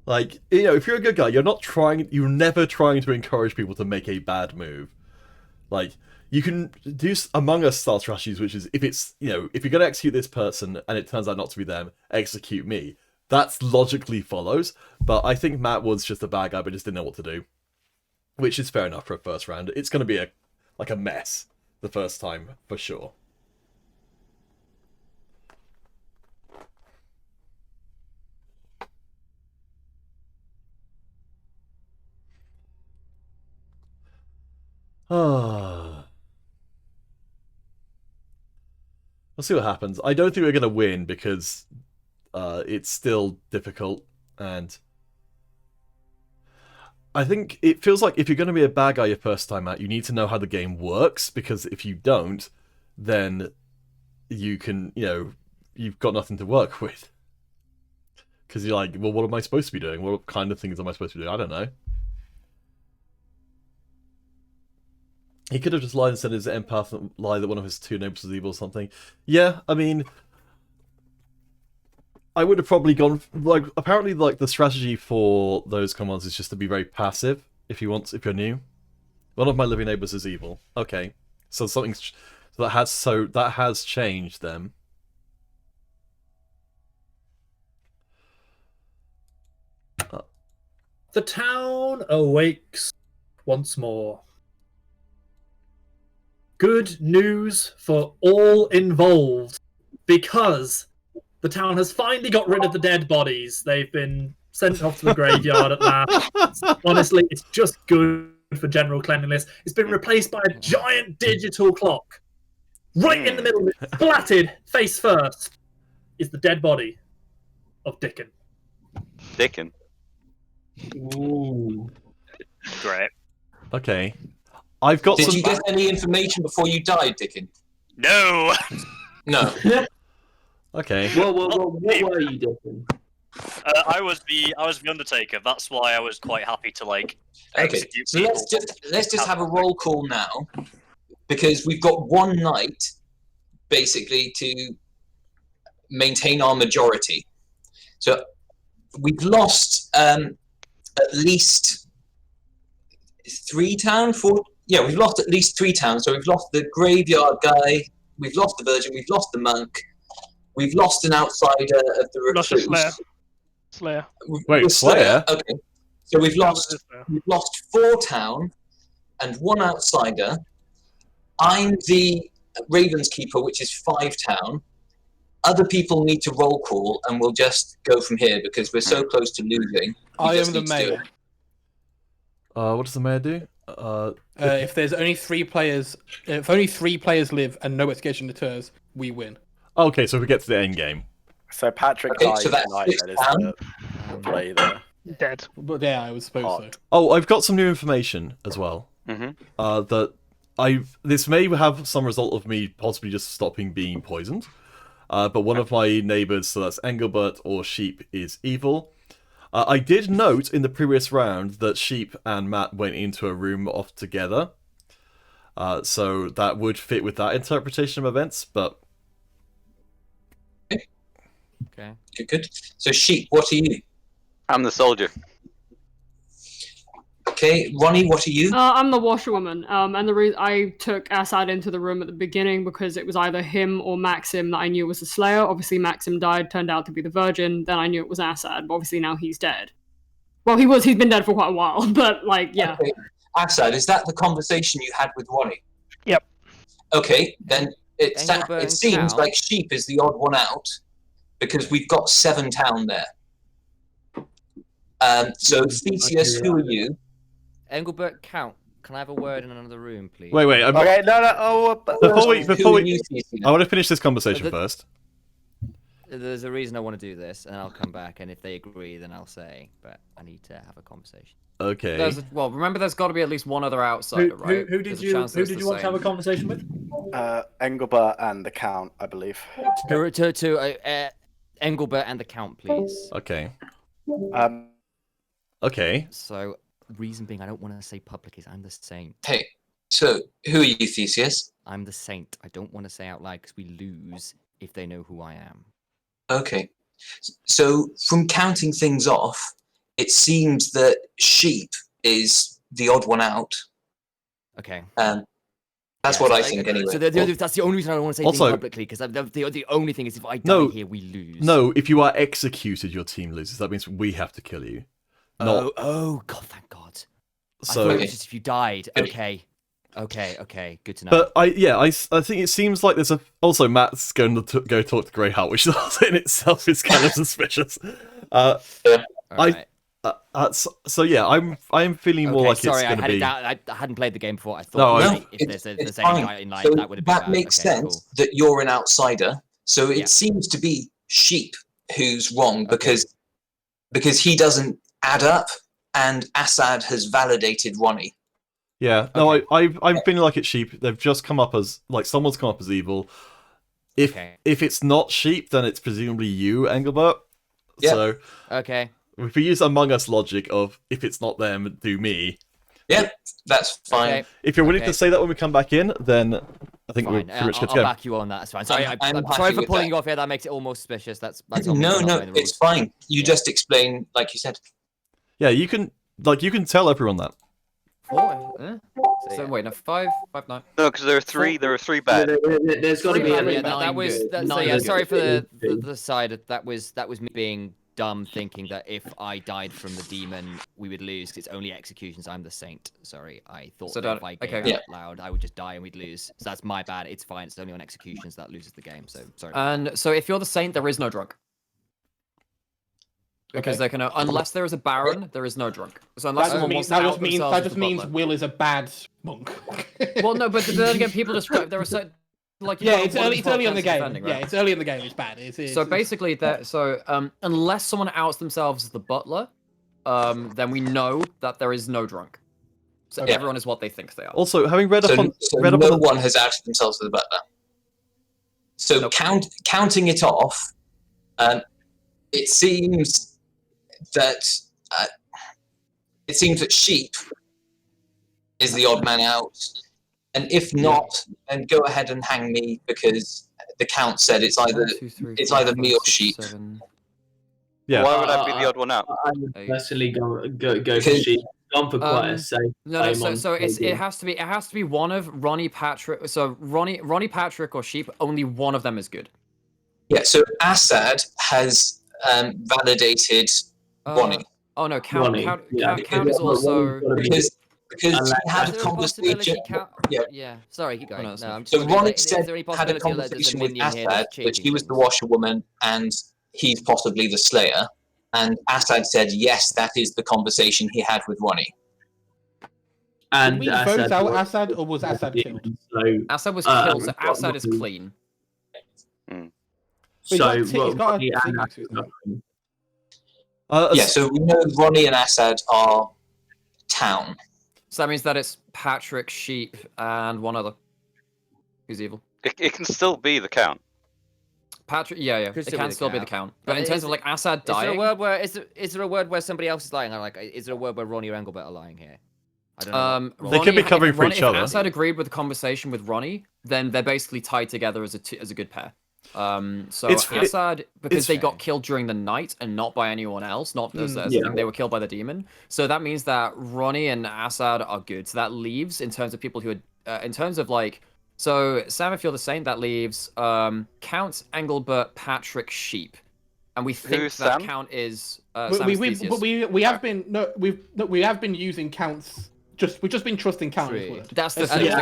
D: Like, you know, if you're a good guy, you're never trying to encourage people to make a bad move. Like, you can do Among Us style strategies, which is, if it's, you know, if you're going to execute this person and it turns out not to be them, execute me. That's logically follows, but I think Matt was just a bad guy but just didn't know what to do. Which is fair enough for a first round. It's going to be a mess the first time, for sure. We'll see what happens. I don't think we're going to win because it's still difficult, and I think it feels like if you're going to be a bad guy your first time out, you need to know how the game works, because if you don't, then you can, you know, you've got nothing to work with. Because you're like, well, what am I supposed to be doing? What kind of things am I supposed to be doing? I don't know. He could have just lied and said his empath and lied that one of his two neighbors was evil or something. Yeah, I mean, I would have probably gone, like, apparently, like, the strategy for those commands is just to be very passive if you're new. One of my living neighbors is evil. Okay, so that has changed them.
A: The town awakes once more. Good news for all involved, because the town has finally got rid of the dead bodies. They've been sent off to the graveyard at last. Honestly, it's just good for general cleanliness. It's been replaced by a giant digital clock. Right in the middle, splatted face first, is the dead body of Dickon.
E: Dickon?
J: Ooh. Great.
D: Okay. I've got
G: Did you get any information before you died, Dickon?
J: No!
G: No.
D: Okay.
O: What were you, Dickon?
J: I was the Undertaker. That's why I was quite happy to, like,
G: Okay,
J: execute
G: so
J: people.
G: let's just have a roll call now, because we've got one night, basically, to maintain our majority. So we've lost at least 3 towns, 4. Yeah, we've lost at least 3 towns. So we've lost the graveyard guy, we've lost the virgin, we've lost the monk, we've lost an outsider of the recluse.
M: Slayer.
D: Wait, Slayer?
G: Okay. So we've lost 4 town and 1 outsider. I'm the Ravens keeper, which is 5 town. Other people need to roll call, and we'll just go from here because we're so close to losing.
F: I am the mayor.
D: What does the mayor do?
F: If there's only 3 players, if only 3 players live and no escalation deters, we win.
D: Okay, so we get to the end game.
I: So Patrick
G: Okay,
I: died
G: so that's
I: tonight,
G: 6
I: then,
G: town.
I: isn't it? Play there.
M: Dead.
F: But yeah, I was supposed to.
D: Oh, I've got some new information as well. That this may have some result of me possibly just stopping being poisoned. But one of my neighbours, so that's Engelbert or Sheep, is evil. I did note in the previous round that Sheep and Matt went into a room off together. So that would fit with that interpretation of events, but...
G: Okay. Good. So Sheep, what are you?
E: I'm the soldier.
G: Okay, Ronnie, what are you?
H: I'm the washerwoman. And the reason I took Assad into the room at the beginning because it was either him or Maxim that I knew was the Slayer. Obviously, Maxim died, turned out to be the Virgin. Then I knew it was Assad, but obviously now he's dead. Well, he's been dead for quite a while, but like, yeah.
G: Okay. Assad, is that the conversation you had with Ronnie?
M: Yep.
G: Okay, then it seems like Sheep is the odd one out because we've got 7 town there. So Theseus, who are you?
K: Engelbert, Count. Can I have a word in another room, please?
D: Wait.
I: Okay, no.
D: Before we, I want to finish this conversation first.
K: there's a reason I want to do this, and I'll come back, and if they agree, then I'll say. But I need to have a conversation.
D: Okay.
B: Well, remember, there's got to be at least one other outsider, right?
A: Who did you want to have a conversation with?
I: Engelbert and the Count, I believe.
K: To Engelbert and the Count, please.
D: Okay. Okay.
K: So, reason being, I don't want to say public is I'm the Saint.
G: Hey, so who are you, Theseus?
K: I'm the Saint. I don't want to say out loud because we lose if they know who I am.
G: Okay. So, from counting things off, it seems that Sheep is the odd one out.
K: Okay.
G: That's what I think, anyway.
K: So that's the only reason I don't want to say things publicly, because the only thing is if I die here, we lose.
D: No, if you are executed, your team loses. That means we have to kill you.
K: Oh, God, thank God.
D: So,
K: I thought it was just if you died. Okay. Okay, good to know.
D: But I think it seems like there's also Matt's going to go talk to Greyhart, which in itself is kind of suspicious. So yeah, I'm feeling more like
K: sorry,
D: it's going to be.
K: I hadn't played the game before. I thought if there's a second guy in line, that would have been
G: that
K: bad.
G: makes sense that you're an outsider. So it seems to be Sheep who's wrong because he doesn't add up, and Assad has validated Ronnie.
D: Yeah, no, I'm feeling like it's Sheep. They've just come up as someone's come up as evil. If it's not Sheep, then it's presumably you, Engelbert.
G: Yeah.
D: So
K: if
D: we use Among Us logic of if it's not them, do me.
G: Yeah, that's fine.
D: If you're willing to say that when we come back in, then I think we're pretty much good to go.
K: I'll back you on that. That's fine. Sorry, I'm sorry for pulling you off here. That makes it almost suspicious. That's
G: no, it's fine. You just explain like you said.
D: Yeah, you can tell everyone that.
B: So wait, no, 5, 9.
E: No, because there are three. There are 3 bad.
O: There's got to be.
K: Sorry for the side. That was me being dumb, thinking that if I died from the demon, we would lose. Cause it's only executions. I'm the Saint. Sorry, I thought that if I gave out loud, I would just die and we'd lose. So that's my bad. It's fine. It's only on executions that loses the game. So sorry.
B: And so if you're the Saint, there is no drunk. Because they can, unless there is a Baron, there is no drunk. So unless
F: that just means Will is a bad monk.
B: Well, no, but then again, people just there are certain
F: it's early in the game. Right? Yeah, it's early in the game. It's bad.
B: So basically, unless someone outs themselves as the butler, then we know that there is no drunk. So everyone is what they think they are.
D: Also, having read up on,
G: no one has outed themselves as the butler. So counting it off, it seems that Sheep is the odd man out, and if not, then go ahead and hang me because the Count said it's either me or Sheep.
D: Yeah.
E: Why would I be the odd one out?
O: I would personally go for Sheep. Gone for quite a safe.
B: So it has to be one of Ronnie, Patrick. So Ronnie, Patrick, or Sheep. Only one of them is good.
G: Yeah. So Assad has validated Ronnie.
B: Oh no, Count is also
G: because he had a conversation.
B: Yeah. Sorry, keep going.
G: So Ronnie said had a conversation with Assad that she was the washerwoman and he's possibly the Slayer. And Assad said, yes, that is the conversation he had with Ronnie.
F: And did we vote out Assad, or was Assad killed?
B: Assad was killed, so Assad is clean.
G: So we know Ronnie and Assad are town.
B: So that means that it's Patrick, Sheep, and one other who's evil.
E: It can still be the Count.
B: Patrick, it can still be the Count. But in terms of Assad dying,
K: is there a word where somebody else is lying? Is there a word where Ronnie or Engelbert are lying here? I don't know.
D: They could be covering for each other.
B: If Assad agreed with the conversation with Ronnie, then they're basically tied together as a good pair. Assad, because they got killed during the night and not by anyone else, they were killed by the demon. So that means that Ronnie and Assad are good. So that leaves, in terms of people who are, so Sam, if you're the Saint, that leaves Count, Engelbert, Patrick, Sheep, and we think that Count is.
F: We have been using Counts. We've just been trusting Count's word.
B: That's the thing.
K: Is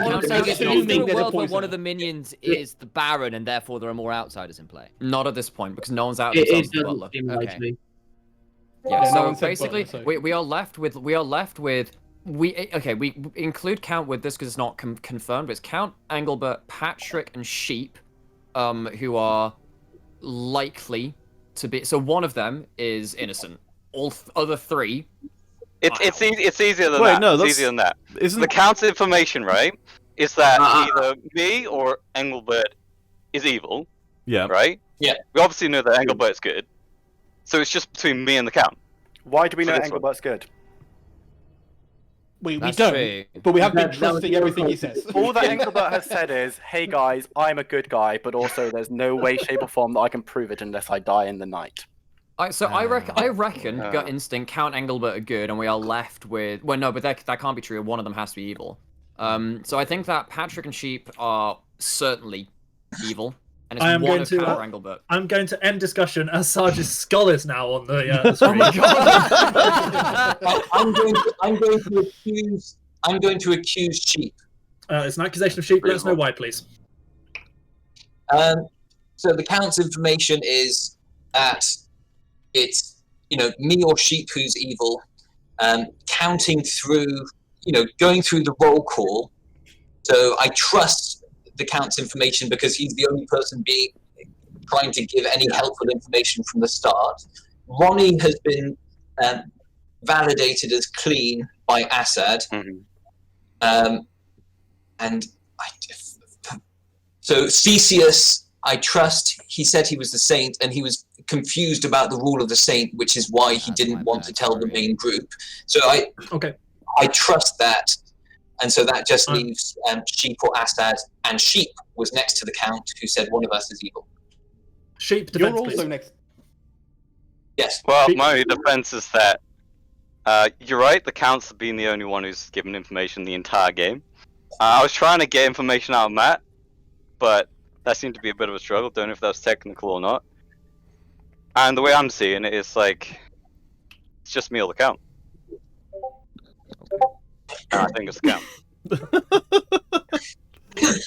K: there a world where one of the minions is the Baron, and therefore there are more outsiders in play?
B: Not at this point, because no one's out themselves as the butler.
K: Okay.
B: Yeah. So basically, we are left with. We include Count with this because it's not confirmed, but it's Count, Engelbert, Patrick, and Sheep, who are likely to be. So one of them is innocent. All other three.
E: It's easier than that.
D: No,
E: it's easier than that. The count's information, right, is that either me or Engelbert is evil.
D: Yeah.
E: Right?
G: Yeah.
E: We obviously know that Engelbert's good. So it's just between me and the count.
I: Why do we know Engelbert's good?
F: We don't, but we have been trusting everything he says.
I: All that Engelbert has said is, hey guys, I'm a good guy, but also there's no way, shape or form that I can prove it unless I die in the night.
B: I reckon gut instinct, Count Engelbert are good, and we are left with... Well, no, but that can't be true. One of them has to be evil. So I think that Patrick and Sheep are certainly evil, and it's one of Count or Engelbert.
A: I'm going to end discussion as Sarge's skull is now on the screen.
B: Oh my god!
G: I'm going to accuse Sheep.
A: It's an accusation of Sheep. Let us know why, please.
G: So the Count's information is that it's, me or Sheep who's evil, counting through, going through the roll call. So I trust the Count's information because he's the only person trying to give any helpful information from the start. Ronnie has been validated as clean by Assad. So Theseus, I trust, he said he was the saint, and he was confused about the rule of the saint, which is why he didn't want to tell the main group. So I trust that, and so that just leaves Sheep or Assad, and Sheep was next to the Count, who said one of us is evil.
A: Sheep,
F: you're also next.
G: Yes.
E: Well, my defense is that you're right. The Count's been the only one who's given information the entire game. I was trying to get information out of Matt, but that seemed to be a bit of a struggle. Don't know if that was technical or not. And the way I'm seeing it is like, it's just me or the Count. I think it's the Count.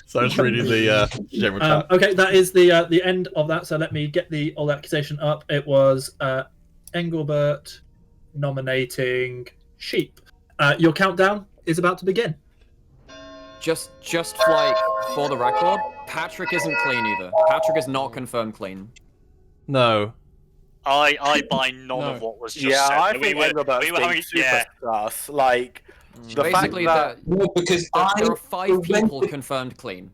D: So I'm just reading the general chat.
A: Okay, that is the end of that. So let me get the old accusation up. It was Engelbert nominating Sheep. Your countdown is about to begin.
B: Just like for the record, Patrick isn't clean either. Patrick is not confirmed clean.
D: No.
J: I buy none of what was just said.
I: I think Engelbert's being super sus. Like, the
B: basically
I: fact that...
B: there are 5 people confirmed clean.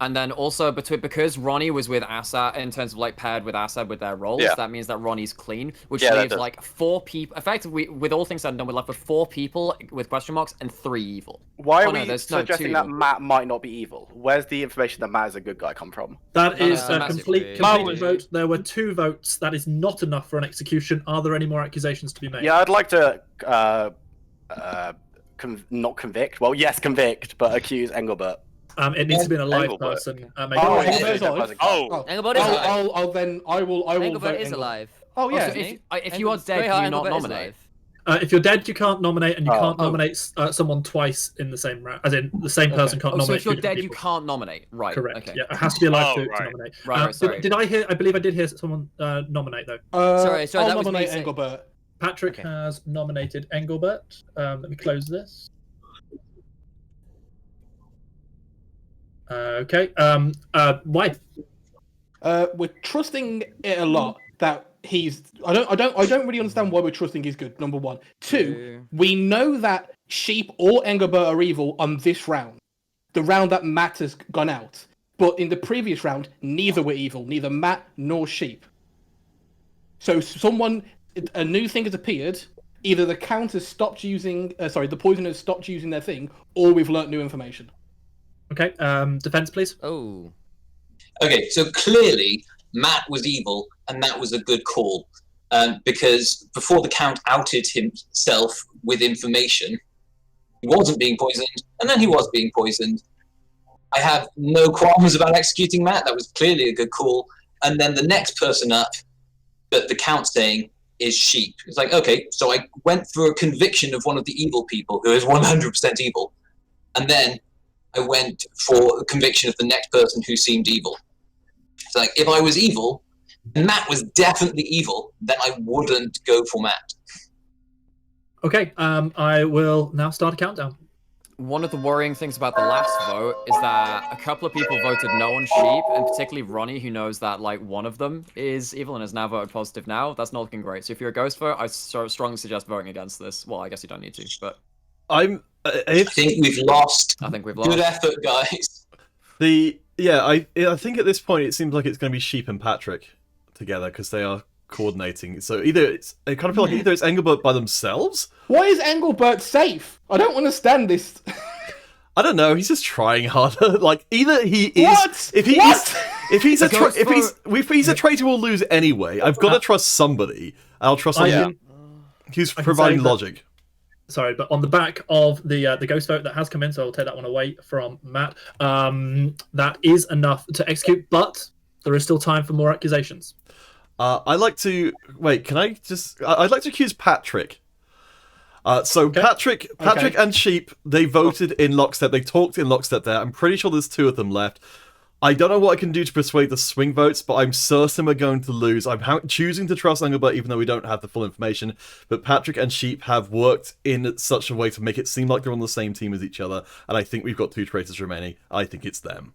B: And then also because Ronnie was with Assad in terms of like paired with Assad with their roles, that means that Ronnie's clean, which leaves like 4 people. Effectively, with all things said and done, we're left with 4 people with question marks and 3 evil.
I: Why are we suggesting that Matt might not be evil? Where's the information that Matt is a good guy come from?
A: That is a complete vote. There were 2 votes. That is not enough for an execution. Are there any more accusations to be made?
I: Yeah, I'd like to not convict. Well, yes, convict, but accuse Engelbert.
A: It needs to be an alive person.
F: Engelbert is alive.
K: Engelbert is alive.
F: I will
K: Engelbert is alive.
F: Oh yeah.
B: If you are dead, can you not nominate?
A: If you're dead, you can't nominate, and you can't nominate someone twice in the same round. As in, the same person can't nominate.
B: So if you're dead, you can't nominate, right?
A: Correct.
B: Okay.
A: Yeah, it has to be alive to nominate.
B: Right. Sorry.
A: Did I hear? I believe I did hear someone nominate though.
K: Sorry.
F: I'll
K: That was
F: nominate
K: me.
F: Engelbert.
A: Patrick has nominated Engelbert. Let me close this. Okay. Why?
F: We're trusting it a lot that he's. I don't really understand why we're trusting he's good. Number 1. 2. We know that Sheep or Engelbert are evil on this round, the round that Matt has gone out. But in the previous round, neither were evil, neither Matt nor Sheep. So a new thing has appeared. Either the Count has stopped using, the poison has stopped using their thing, or we've learnt new information.
A: Okay, defense, please.
K: Oh.
G: Okay, so clearly Matt was evil, and that was a good call. Because before the Count outed himself with information, he wasn't being poisoned, and then he was being poisoned. I have no qualms about executing Matt. That was clearly a good call. And then the next person up that the Count's saying is Sheep. It's like, okay, so I went through a conviction of one of the evil people who is 100% evil. And then I went for a conviction of the next person who seemed evil. It's like, if I was evil, and Matt was definitely evil, then I wouldn't go for Matt.
A: Okay, I will now start a countdown.
B: one of the worrying things about the last vote is that a couple of people voted no on sheep, and particularly Ronnie, who knows that like one of them is evil and has now voted positive now. That's not looking great. So if you're a ghost vote, I strongly suggest voting against this. Well, I guess you don't need to, but
G: I think we've lost.
B: I think we've lost.
G: Good effort, guys.
D: I think at this point it seems like it's going to be Sheep and Patrick together because they are coordinating. So I kind of feel like either it's Engelbert by themselves.
F: Why is Engelbert safe? I don't understand this.
D: I don't know. He's just trying harder. Like either he is.
F: What?
D: If he's a traitor, we'll lose anyway. I've got to trust somebody. I'll trust somebody who's providing logic.
A: Sorry, but on the back of the ghost vote that has come in, so I'll take that one away from Matt. That is enough to execute, but there is still time for more accusations.
D: I'd like to wait. Can I just? I'd like to accuse Patrick. Patrick and Sheep, they voted in lockstep. They talked in lockstep there. I'm pretty sure there's 2 of them left. I don't know what I can do to persuade the swing votes, but I'm certain we're going to lose. I'm choosing to trust Engelbert, even though we don't have the full information. But Patrick and Sheep have worked in such a way to make it seem like they're on the same team as each other, and I think we've got 2 traitors remaining. I think it's them.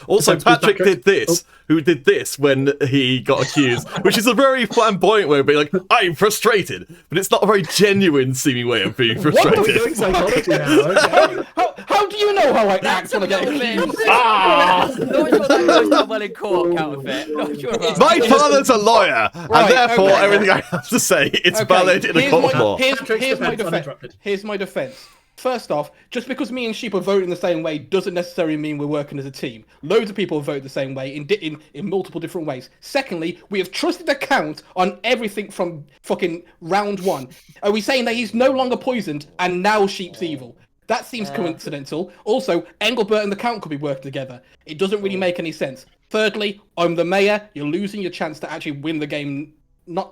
D: Also, Patrick did this, who did this when he got accused, which is a very flamboyant way of being like, I'm frustrated, but it's not a very genuine seeming way of being frustrated.
F: What are we doing psychology now? How do you know how I act when I get accused?
K: Not sure that goes down well in court, Counterfeit. Not sure about
D: My father's a lawyer, and therefore everything I have to say, it's valid in a court of law.
F: Here's my defense. First off, just because me and Sheep are voting the same way doesn't necessarily mean we're working as a team. Loads of people vote the same way in multiple different ways. Secondly, we have trusted the Count on everything from fucking round 1. Are we saying that he's no longer poisoned and now Sheep's evil? That seems coincidental. Also, Engelbert and the Count could be working together. It doesn't really make any sense. Thirdly, I'm the mayor. You're losing your chance to actually win the game.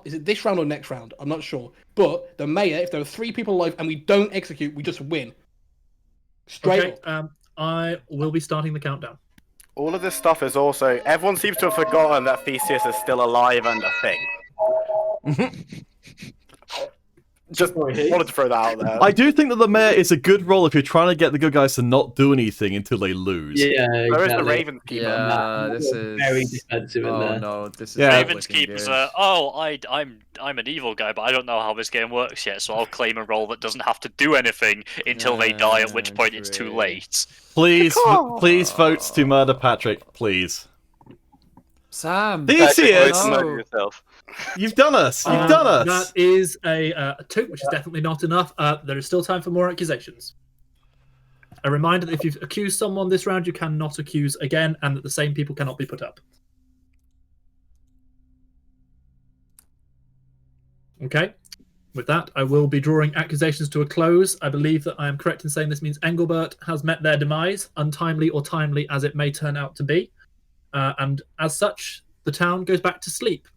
F: Is it this round or next round? I'm not sure. But the mayor, if there are 3 people alive and we don't execute, we just win. Straight
A: up. I will be starting the countdown.
I: All of this stuff is also... Everyone seems to have forgotten that Theseus is still alive and a thing. Just wanted to throw that out there.
D: I do think that the mayor is a good role if you're trying to get the good guys to not do anything until they lose.
O: Yeah, exactly.
I: There is the Raven keeper.
B: Yeah, this is
O: very defensive in there.
B: No, this is
J: Raven's keepers are, I'm an evil guy, but I don't know how this game works yet, so I'll claim a role that doesn't have to do anything until they die, at which point it's too late.
D: Please vote to murder Patrick, please.
B: Sam,
D: Theseus!
J: No.
D: You've done us! You've done us!
A: That is a 2, which is definitely not enough. There is still time for more accusations. A reminder that if you've accused someone this round, you cannot accuse again, and that the same people cannot be put up. Okay. With that, I will be drawing accusations to a close. I believe that I am correct in saying this means Engelbert has met their demise, untimely or timely as it may turn out to be. And as such, the town goes back to sleep.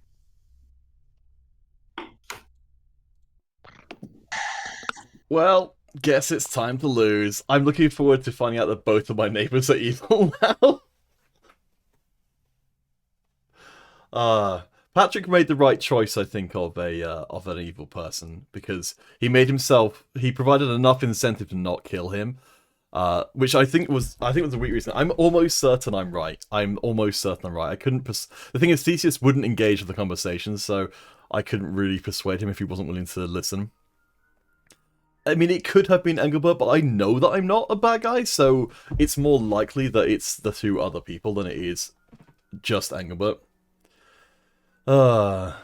D: Well, guess it's time to lose. I'm looking forward to finding out that both of my neighbors are evil now. Patrick made the right choice, I think, of an evil person, because he provided enough incentive to not kill him. Which I think was a weak reason. I'm almost certain I'm right. I couldn't. The thing is, Theseus wouldn't engage with the conversation, so I couldn't really persuade him if he wasn't willing to listen. I mean, it could have been Engelbert, but I know that I'm not a bad guy, so it's more likely that it's the 2 other people than it is just Engelbert. Oh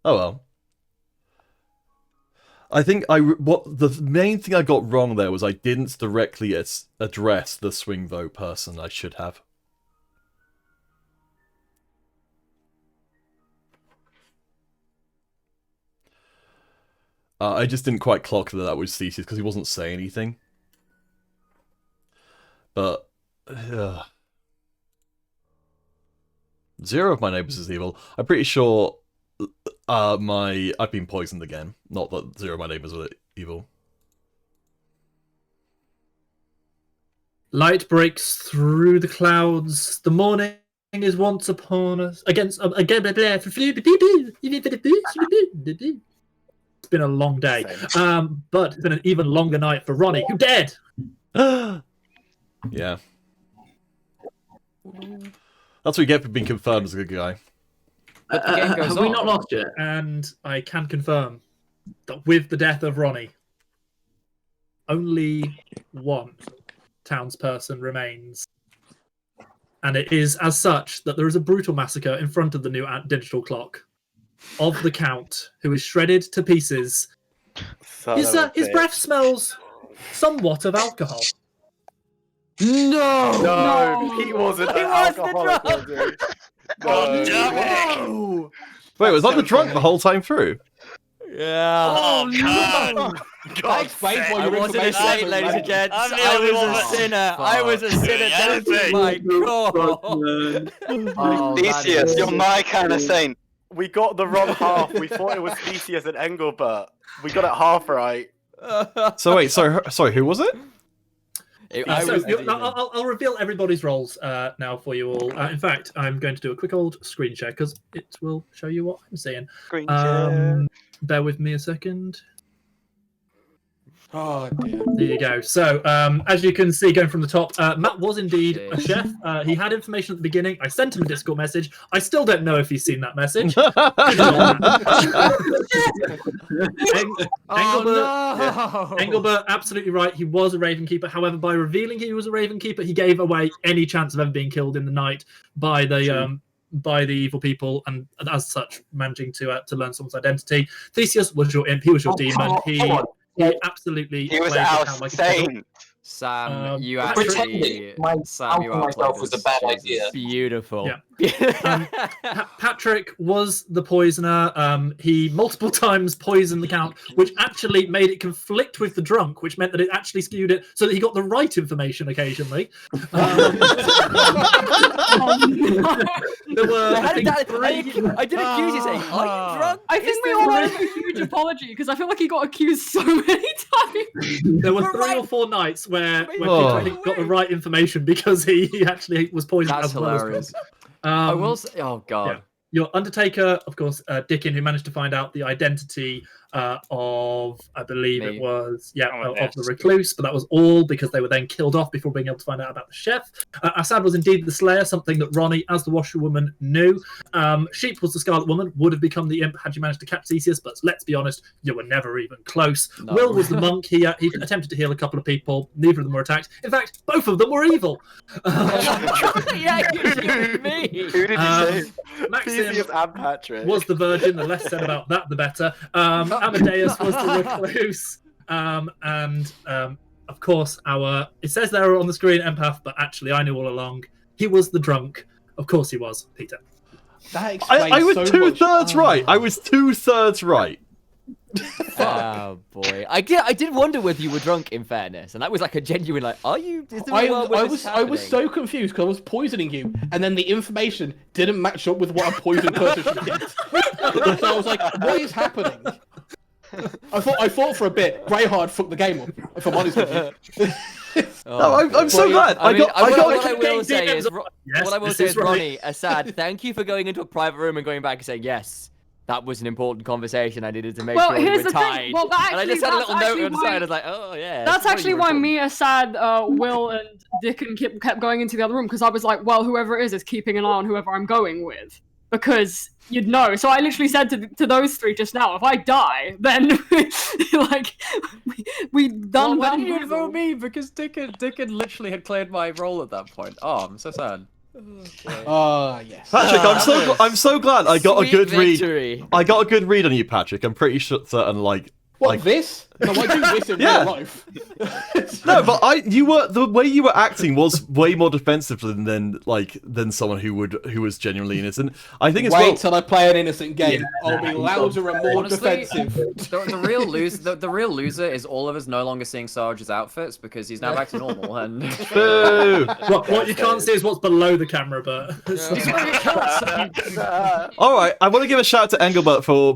D: well. I think the main thing I got wrong there was I didn't directly address the swing vote person I should have. I just didn't quite clock that was Theseus because he wasn't saying anything. But 0 of my neighbors is evil. I'm pretty sure I've been poisoned again. Not that 0 of my neighbors were evil.
A: Light breaks through the clouds. The morning is once upon us. It's been a long day. But it's been an even longer night for Ronnie, who dead.
D: Yeah. That's what you get for being confirmed as a good guy.
O: Have we not lost yet?
A: And I can confirm that with the death of Ronnie, only one townsperson remains. And it is as such that there is a brutal massacre in front of the new digital clock of the Count, who is shredded to pieces. His breath smells somewhat of alcohol.
I: No, he wasn't an alcoholic.
D: No. Wait, was I the drunk the whole time through?
K: Yeah.
J: Oh, God.
K: I wasn't a saint, ladies and gents. I was a sinner. I was a sinner. That's my God.
E: Theseus, you're my kind of saint.
I: We got the wrong half. We thought it was Theseus and Engelbert. We got it half right.
D: So wait, sorry, who was it?
A: I'll reveal everybody's roles now for you all. In fact, I'm going to do a quick old screen share because it will show you what I'm seeing.
E: Screen share.
A: Bear with me a second.
F: Oh, dear.
A: There you go. So, as you can see, going from the top, Matt was indeed a chef. He had information at the beginning. I sent him a Discord message. I still don't know if he's seen that message. Engelbert, absolutely right. He was a Raven Keeper. However, by revealing he was a Raven Keeper, he gave away any chance of ever being killed in the night by the evil people, and as such, managing to learn someone's identity. Theseus was your imp. He was your demon. He absolutely.
E: He was our saint.
B: Sam, you
G: pretending myself was a bad idea.
B: Beautiful.
A: Yeah. Patrick was the poisoner. He multiple times poisoned the Count, which actually made it conflict with the drunk, which meant that it actually skewed it so that he got the right information occasionally. There were,
K: I did accuse you saying, "Are you drunk?"
H: I think we all owe a huge apology because I feel like he got accused so many times.
A: There were 3 or 4 nights where Peter got the right information because he actually was poisoned.
B: That's
A: as well
B: hilarious.
A: As
B: I will say, oh God.
A: Yeah. Your Undertaker, of course, Dickin, who managed to find out the identity of, I believe it was, of the recluse, but that was all because they were then killed off before being able to find out about the chef. Assad was indeed the Slayer, something that Ronnie, as the washerwoman, knew. Sheep was the Scarlet Woman, would have become the imp had you managed to catch Theseus, but let's be honest, you were never even close. No. Will was the monk. He attempted to heal a couple of people. Neither of them were attacked. In fact, both of them were evil.
K: Yeah, me.
I: Who did you say?
A: Maxim
I: and Patrick
A: was the virgin. The less said about that, the better. Amadeus was the recluse. And of course, it says there on the screen empath, but actually I knew all along. He was the drunk. Of course he was, Peter.
F: That
D: I was
F: so
D: 2/3 right. I was 2/3 right.
K: Oh boy, I did wonder whether you were drunk. In fairness, and that was like a genuine like, are you? Is there a world where this is
F: I was so confused because I was poisoning you, and then the information didn't match up with what a poisoned person should get. So I was like, what is happening? I thought for a bit, Greyhart fucked the game up. If I'm honest with you.
D: I'm so glad.
K: What I will say is, Ronnie, Assad, thank you for going into a private room and going back and saying yes. That was an important conversation. I needed to make sure we were tied.
H: Well,
K: and I just had a little note on the side. I was like, oh, yeah.
H: That's actually why me, Assad, Will, and Dickon kept going into the other room, because I was like, well, whoever it is keeping an eye on whoever I'm going with. Because you'd know. So I literally said to those 3 just now, if I die, then, like, we done.
B: Well, why did you vote me? Because Dickon literally had cleared my role at that point. Oh, I'm so sad.
F: Yes.
D: Patrick, I'm so glad I got a good
K: victory.
D: read. I got a good read on you, Patrick. I'm pretty certain, like.
F: What, this? No, I do this in real life.
D: No, but the way you were acting was way more defensive than someone who was genuinely innocent. I think
F: Wait till I play an innocent game. I'll be louder and more defensive.
B: The real loser is all of us no longer seeing Sarge's outfits because he's now back to normal. And
D: what
A: you can't see is what's below the camera, but
D: all right, I want to give a shout out to Engelbert for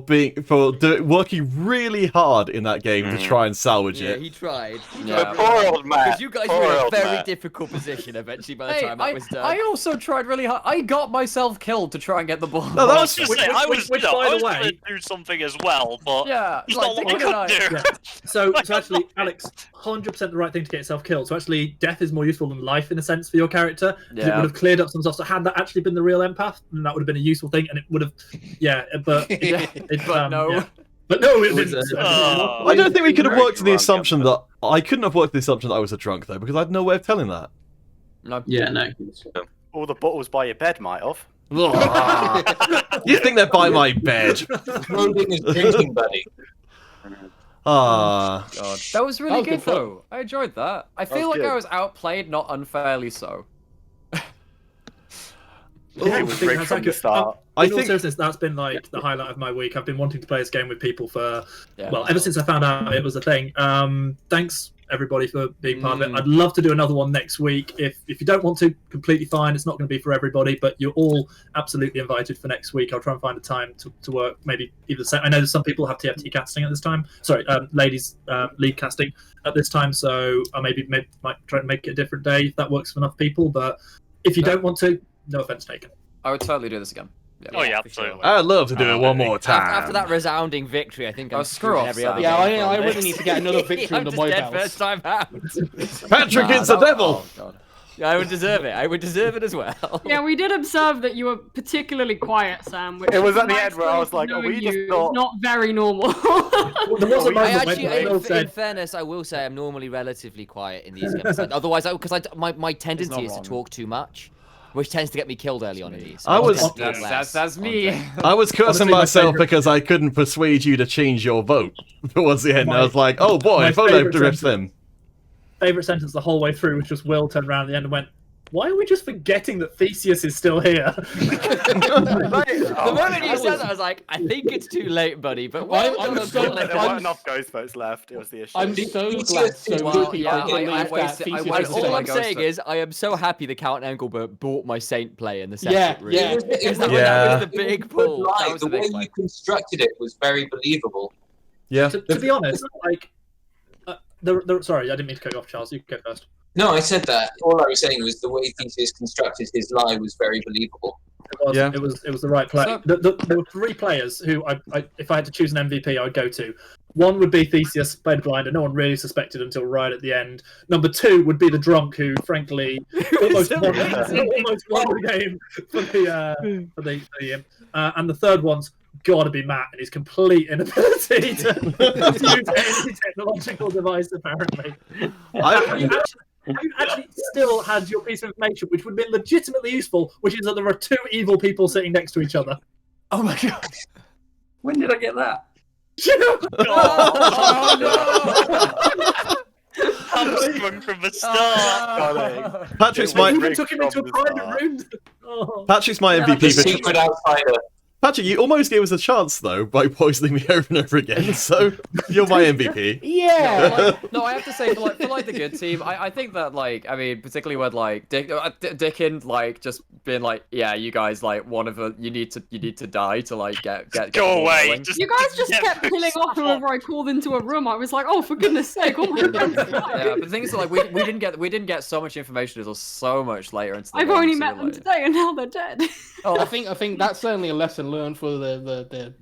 D: working really hard in that game to try and salvage it.
K: Yeah, he tried.
E: Yeah. Poor old Matt.
K: Because you guys were in a very difficult position eventually by the time that was done.
B: I also tried really hard. I got myself killed to try and get the ball.
J: No, that was just I was by the way, do something as well, but
B: yeah,
J: it's not what I could do.
A: Yeah. So actually, Alex, 100% the right thing to get yourself killed. So actually, death is more useful than life in a sense for your character. It would have cleared up some stuff. So had that actually been the real empath, then that would have been a useful thing, and it would have, but no. Yeah. But no, it didn't.
D: I don't think we could have worked to the assumption that I couldn't have worked the assumption that I was a drunk though, because I had no way of telling that.
B: No.
O: Yeah, no.
I: All the bottles by your bed might have.
D: You think they're by my bed?
G: Holding his drinking buddy.
D: God.
B: That was really good though. I enjoyed that. I feel like I was outplayed, not unfairly so.
I: It was rigged from the start.
A: In all seriousness, that's been like the highlight of my week. I've been wanting to play this game with people for, ever since I found out it was a thing. Thanks everybody for being part of it. I'd love to do another one next week. If you don't want to, completely fine. It's not going to be for everybody, but you're all absolutely invited for next week. I'll try and find a time to work. Maybe either. I know some people have TFT casting at this time. Sorry, ladies lead casting at this time. So I maybe might try and make it a different day if that works for enough people. But if you don't want to, no offense taken.
B: I would totally do this again.
J: Yeah, absolutely.
D: I'd love to do it one more time.
K: After that resounding victory, I think I'm
B: screw off,
K: every other
F: Yeah,
K: game
F: I really need to get another victory in the boy
K: dead
F: bells.
K: first time out.
D: Patrick is the devil.
K: Yeah, I would deserve it. I would deserve it as well.
H: Yeah, we did observe that you were particularly quiet, Sam. Which
I: It was at the
H: my
I: end where I was like,
H: knowing
I: are we just
H: you,
I: not-
H: not very normal.
K: In fairness, I will say I'm normally relatively quiet in these games. Otherwise, because my tendency is to talk too much, which tends to get me killed early on in these.
B: That's me.
D: I was cursing myself because I couldn't persuade you to change your vote towards the end. I was like, oh boy, photo drifts them.
A: Favorite sentence the whole way through was just Will turned around at the end and went, "Why are we just forgetting that Theseus is still here?"
K: The moment you said that, I was like, I think it's too late, buddy. But
I: there weren't enough ghost votes left. It was the issue.
F: I'm so glad so many people believe that Theseus is
K: all I'm saying is, I am so happy the Count Engelbert bought my Saint play in the second room.
G: That
K: was the big pull.
G: The way you constructed it was very believable.
D: Yeah.
A: To be honest, like, sorry, I didn't mean to cut you off, Charles. You go first.
G: No, I said that. All I was saying was the way Theseus constructed his lie was very believable.
A: It was the right play. There were three players who, if I had to choose an MVP, I would go to. One would be Theseus, played blind, and no one really suspected until right at the end. Number two would be the drunk, who, frankly, almost won the game for the and the third one's got to be Matt and his complete inability to use any technological device, apparently. You actually still had your piece of information, which would have been legitimately useful, which is that there are two evil people sitting next to each other.
L: Oh my god. When did I get that?
J: Hamstrung from the start.
D: Patrick's my.
A: Even took him into a private room.
D: Patrick's my MVP.
G: The secret outsider.
D: Patrick, you almost gave us a chance though by poisoning me over and over again. So you're my MVP.
F: Yeah.
B: No, I have to say for the good team, I think that particularly when Dickin just being like, yeah, you guys you need to die to get
J: go away.
H: You guys just kept killing off whoever I called into a room. I was like, oh, for goodness sake, oh my god.
B: Yeah, but the thing is, we didn't get so much information until so much later into the
H: I've
B: game,
H: only met them today and now they're dead.
F: I think that's certainly a lesson learned for the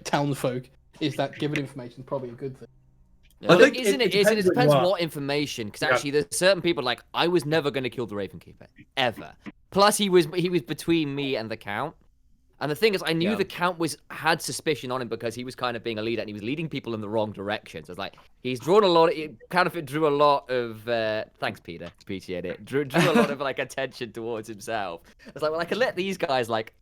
F: townsfolk, is that giving information is probably a good thing.
K: I think it depends what information, because actually there's certain people like, I was never going to kill the Raven Keeper ever. Plus he was between me and the Count. And the thing is, I knew the Count had suspicion on him because he was kind of being a leader and he was leading people in the wrong direction. So it's like, he's drawn a lot. It drew a lot of. Thanks, Peter. Appreciate it. Drew a lot of attention towards himself. It's like, well, I can let these guys like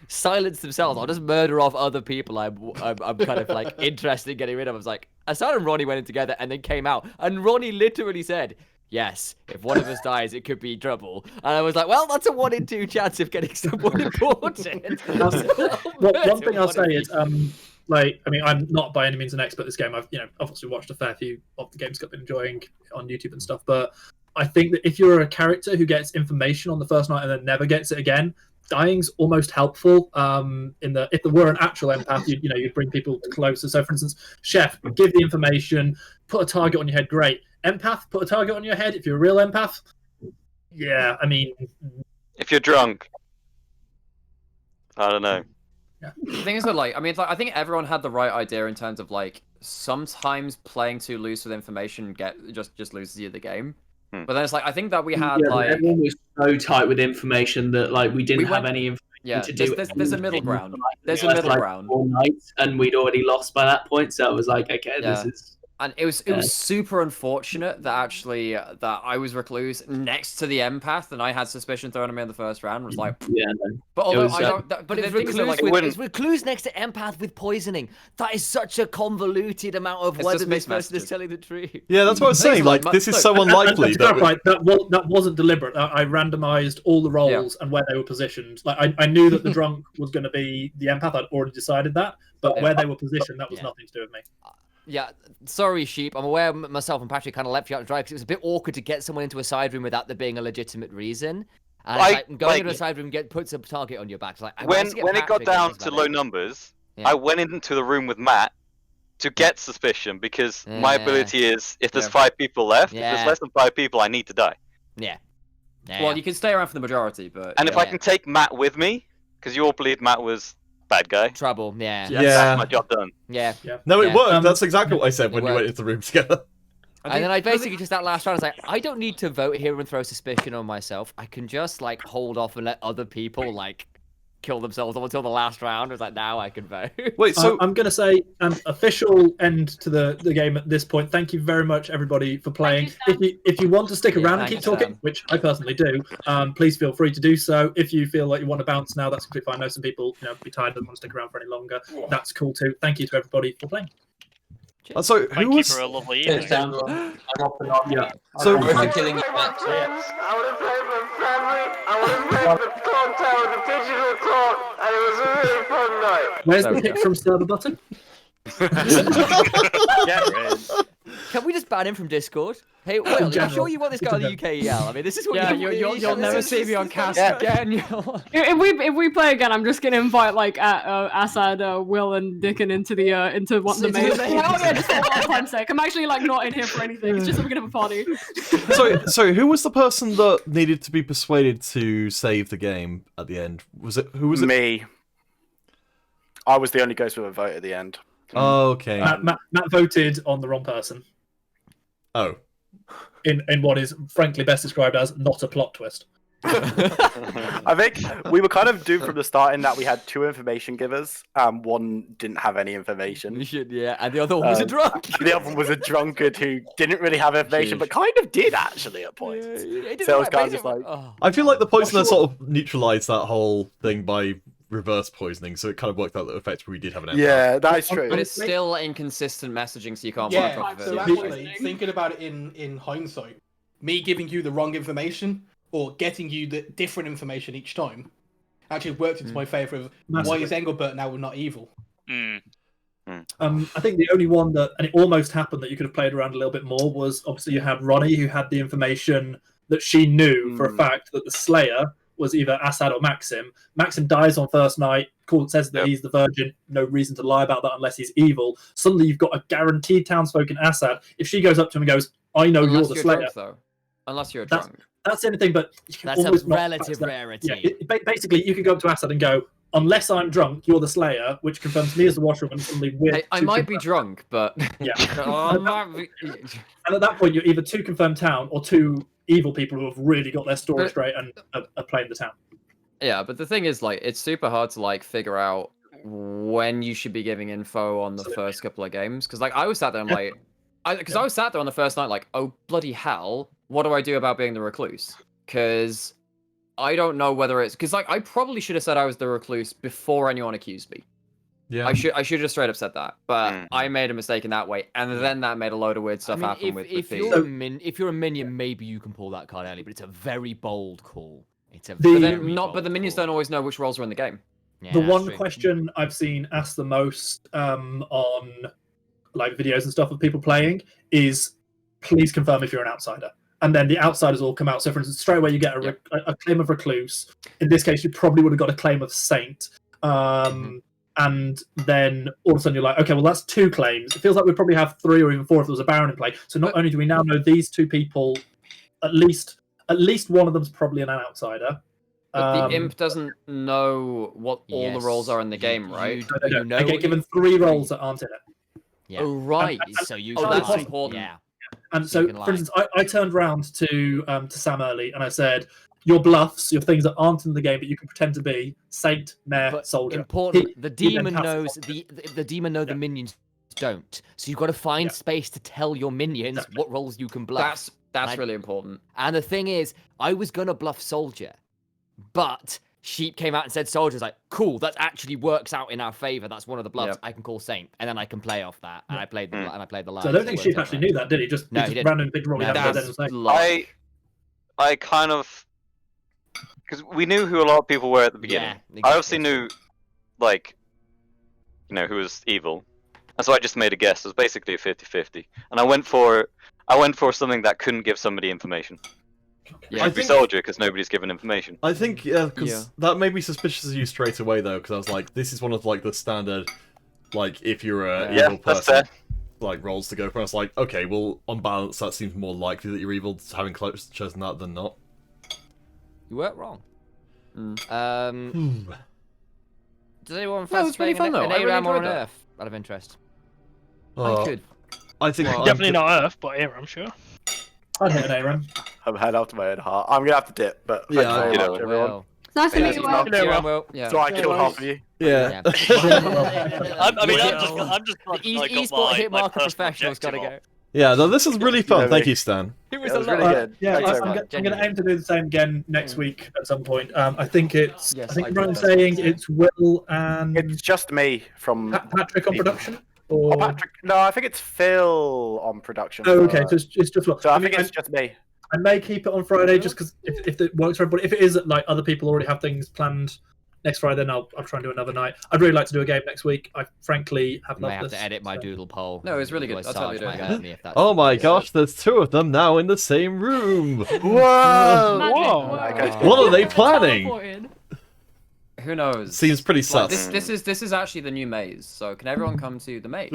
K: silence themselves. I'll just murder off other people. I'm kind of interested in getting rid of. I was like, Asad and Ronnie went in together and then came out, and Ronnie literally said, yes, if one of us dies, it could be trouble. And I was like, well, that's a 1 in 2 chance of getting someone important.
A: One thing I'll say is, I'm not by any means an expert at this game. I've obviously watched a fair few of the games I've been enjoying on YouTube and stuff. But I think that if you're a character who gets information on the first night and then never gets it again, dying's almost helpful. If there were an actual empath, you'd bring people closer. So, for instance, Chef, give the information, put a target on your head. Great. Empath, put a target on your head. If you're a real empath, yeah, I mean,
E: if you're drunk, I don't know.
B: Yeah. The thing is that, like, I mean, I think everyone had the right idea in terms of like sometimes playing too loose with information just loses you the game. But then it's like I think that we had like
O: everyone was so tight with information that like we didn't have any information to do.
B: There's a middle ground. There's a middle ground.
O: 4 nights, and we'd already lost by that point, so it was like, okay, this is.
B: And it was super unfortunate that actually that I was recluse next to the empath, and I had suspicion thrown at me in the first round. It was like, but although I don't,
K: but it's recluse next to empath with poisoning. That is such a convoluted amount of whether this person is telling the truth.
D: Yeah, that's what I was saying. Like, this is so unlikely.
A: That wasn't deliberate. I randomized all the roles and where they were positioned. Like, I knew that the drunk was going to be the empath. I'd already decided that, but where they were positioned, that was nothing to do with me.
K: Yeah, sorry, Sheep. I'm aware myself and Patrick kind of left you out to dry because it was a bit awkward to get someone into a side room without there being a legitimate reason. And going into a side room puts a target on your back. Like,
E: when it got down to low numbers, I went into the room with Matt to get suspicion because my ability is if there's 5 people left, if there's less than 5 people, I need to die.
K: Yeah.
B: Well, you can stay around for the majority, but
E: and if I can take Matt with me, because you all believe Matt was bad guy.
K: Trouble, yeah.
E: That's my job done.
K: Yeah.
D: No, it worked. That's exactly what I said when you went into the room together.
K: And then I basically just that last round, I was like, I don't need to vote here and throw suspicion on myself. I can just like hold off and let other people like kill themselves until the last round. I was like, now I can vote.
A: Wait, so I'm going to say an official end to the game at this point. Thank you very much, everybody, for playing. If you want to stick around and keep talking, which I personally do, please feel free to do so. If you feel like you want to bounce now, that's completely fine. I know some people be tired and don't want to stick around for any longer. That's cool too. Thank you to everybody for playing.
D: So
J: Thank you for a lovely evening.
O: I'm off and on. Yeah.
D: So
O: for killing
Q: I would have played with family. I would have played the Clocktower, the digital clock, and it was a really fun night.
A: Where's the pick from server button?
K: Can we just ban him from Discord? Hey, Will, I'm sure you want this guy on the UKEL. I mean, this is what
B: you'll never see me on cast again.
H: If we play again, I'm just gonna invite like Assad, Will, and Dickon into one of the main. Just for time's sake. I'm actually like not in here for anything. It's just that we're gonna have a party.
D: So who was the person that needed to be persuaded to save the game at the end? Who was it?
I: Me. I was the only ghost with a vote at the end.
D: Oh, okay.
A: Matt voted on the wrong person.
D: Oh.
A: In what is frankly best described as not a plot twist.
I: I think we were kind of doomed from the start in that we had 2 information givers. One didn't have any information.
K: Yeah, and the other one was a drunk.
I: The other one was a drunkard who didn't really have information, but kind of did actually at points. So it was kind of just like...
D: I feel like the poisoner sort of neutralized that whole thing by reverse poisoning, so it kind of worked out the effect where we did have an empath.
I: Yeah, that is true.
B: But it's still inconsistent messaging, so you can't
F: work
B: off of it.
F: So actually, thinking about it in hindsight, me giving you the wrong information or getting you the different information each time actually worked into my favour of why is Engelbert now not evil?
A: I think the only one that, and it almost happened that you could have played around a little bit more, was obviously you had Ronnie, who had the information that she knew for a fact that the Slayer was either Assad or Maxim. Maxim dies on first night. Court says that he's the Virgin. No reason to lie about that unless he's evil. Suddenly you've got a guaranteed townsfolk in Assad. If she goes up to him and goes, I know you're the Slayer.
B: Drunk, though. Unless you're drunk.
A: That's anything, but you can
K: that's
A: always
K: a relative rarity.
A: Yeah, basically, you could go up to Assad and go, unless I'm drunk, you're the Slayer, which confirms me as the washroom and suddenly we're...
B: Hey, I might be drunk, but...
A: Yeah. And at that point, you're either 2 confirmed town or 2 evil people who have really got their story straight and are playing the town.
B: Yeah, but the thing is, like, it's super hard to, like, figure out when you should be giving info on the first couple of games. Because, like, I was sat there and, like... I was sat there on the first night, like, oh, bloody hell, what do I do about being the recluse? Because I don't know whether it's... Because, like, I probably should have said I was the recluse before anyone accused me.
D: Yeah.
B: I should have just straight up said that, but I made a mistake in that way, and then that made a load of weird stuff happen with
K: if
B: the
K: if you're a minion, maybe you can pull that card early, but it's a very bold call. It's a
B: but the minions don't always know which roles are in the game.
K: Yeah,
A: the one question I've seen asked the most on like videos and stuff of people playing is, please confirm if you're an outsider. and then the outsiders all come out. So, for instance, straight away you get a claim of recluse. In this case, you probably would have got a claim of saint. And then all of a sudden you're like, okay, well that's 2 claims. It feels like we probably have 3 or even 4 if there was a baron in play. So not only do we now know these 2 people, at least one of them's probably an outsider.
B: But the imp doesn't know what all the roles are in the game, right?
A: You know, they get given 3 roles that aren't in it.
K: Yeah. Oh, right. So you.
B: That's important.
K: Yeah.
A: And so, for instance, I turned around to Sam early and I said, your bluffs, your things that aren't in the game, but you can pretend to be saint, mayor, soldier.
K: Important. The demon knows the demon know the minions don't. So you've got to find space to tell your minions what roles you can bluff.
B: That's really important.
K: And the thing is, I was gonna bluff soldier, but Sheep came out and said soldier's like, cool, that actually works out in our favor. That's one of the bluffs. I can call saint, and then I can play off that. And I played the line.
A: So I don't think Sheep actually knew that, did he? Just random big roll.
E: I kind of, because we knew who a lot of people were at the beginning. Exactly. I obviously knew, like, who was evil, and so I just made a guess. It was basically a 50-50, and I went for something that couldn't give somebody information. Yeah, I think soldier because nobody's given information.
D: I think because that made me suspicious of you straight away though, because I was like, this is one of like the standard, like if you're a evil person, like roles to go for. I was like, okay, well on balance that seems more likely that you're evil, having chosen that than not.
K: You weren't wrong. Does anyone
B: fancy playing an
K: ARAM or an Earth out of interest?
D: I think
M: definitely not Earth, but ARAM, sure.
A: I'd hit an ARAM.
I: I'm head after my own heart. I'm gonna have to dip, but
D: yeah,
I: everyone.
H: Nice to meet you, Will.
I: So I killed half of you.
D: Yeah.
J: I mean, I'm just
K: esport hit marker professional's gotta go.
D: Yeah, no, this is really fun. Thank you, Stan.
I: It was really good.
A: Yeah, I'm going to aim to do the same again next week at some point. I think it's. I think Brian's saying it's Will and.
I: It's just me from
A: Patrick on production.
I: Or... Oh, Patrick. No, I think it's Phil on production.
A: Oh, okay. So it's just Will.
I: So I think it's just me.
A: I may keep it on Friday just because if it works for everybody. If it is like other people already have things planned next Friday, then I'll try and do another night. I'd really like to do a game next week. I frankly have not.
K: I have to edit my doodle poll.
B: No, it's really good. I'll tell you
K: it.
D: Oh my gosh, there's 2 of them now in the same room.
I: Whoa!
D: What are they planning?
B: Who knows?
D: Seems pretty sus.
B: This is actually the new maze. So can everyone come to the maze?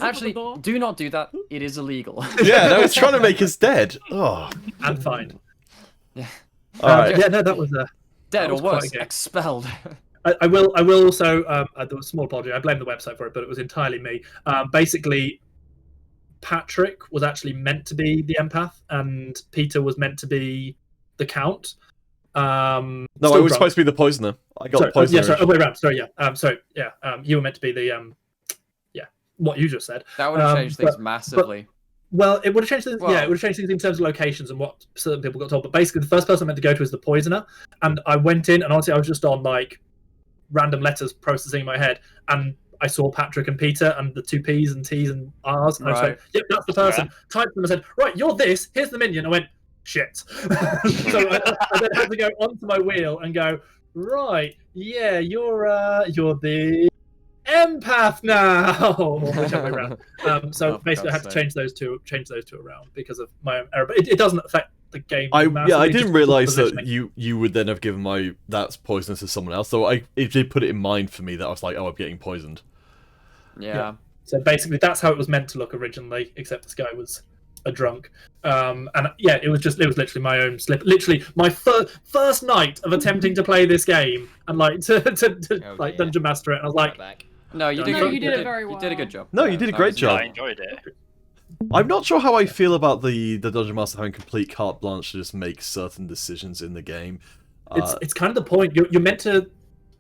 B: actually, do not do that. It is illegal.
D: Yeah, no, it's trying to make us dead. Oh,
A: and fined.
B: Yeah.
D: All right.
A: Yeah, no, that was
B: dead or worse, expelled.
A: I will also. There was a small apology. I blame the website for it, but it was entirely me. Basically, Patrick was actually meant to be the empath, and Peter was meant to be the count.
D: No, I was supposed to be the poisoner. I got the poisoner.
A: Yeah, sorry. Oh, wait, around. Sorry, yeah. Sorry, yeah. You were meant to be the what you just said.
B: That would have changed things massively.
A: Well, it would have changed things. Yeah, it would have changed things in terms of locations and what certain people got told. But basically, the first person I meant to go to was the poisoner, and I went in, and honestly, I was just on like random letters processing in my head, and I saw Patrick and Peter and the 2 P's and T's and R's, and I was like, "Yep, that's the person." Typed them and said, "Right, you're this. Here's the minion." I went, "Shit!" So I then had to go onto my wheel and go, "Right, yeah, you're the empath now." Whichever way around. So basically, I had to change those two around because of my own error. But it doesn't affect the game.
D: I didn't realize that you would then have given that's poisonous to someone else. So it did put it in mind for me that I was like, oh, I'm getting poisoned.
B: Yeah.
A: So basically, that's how it was meant to look originally, except this guy was a drunk. And yeah, it was literally my own slip. Literally my first night of attempting to play this game and like to like dungeon master it. And I was like,
B: no, you did
H: it very well.
B: You did a good job.
D: No, you did a great job.
J: I enjoyed it.
D: I'm not sure how I feel about the dungeon master having complete carte blanche to just make certain decisions in the game.
A: It's kind of the point. You're meant to.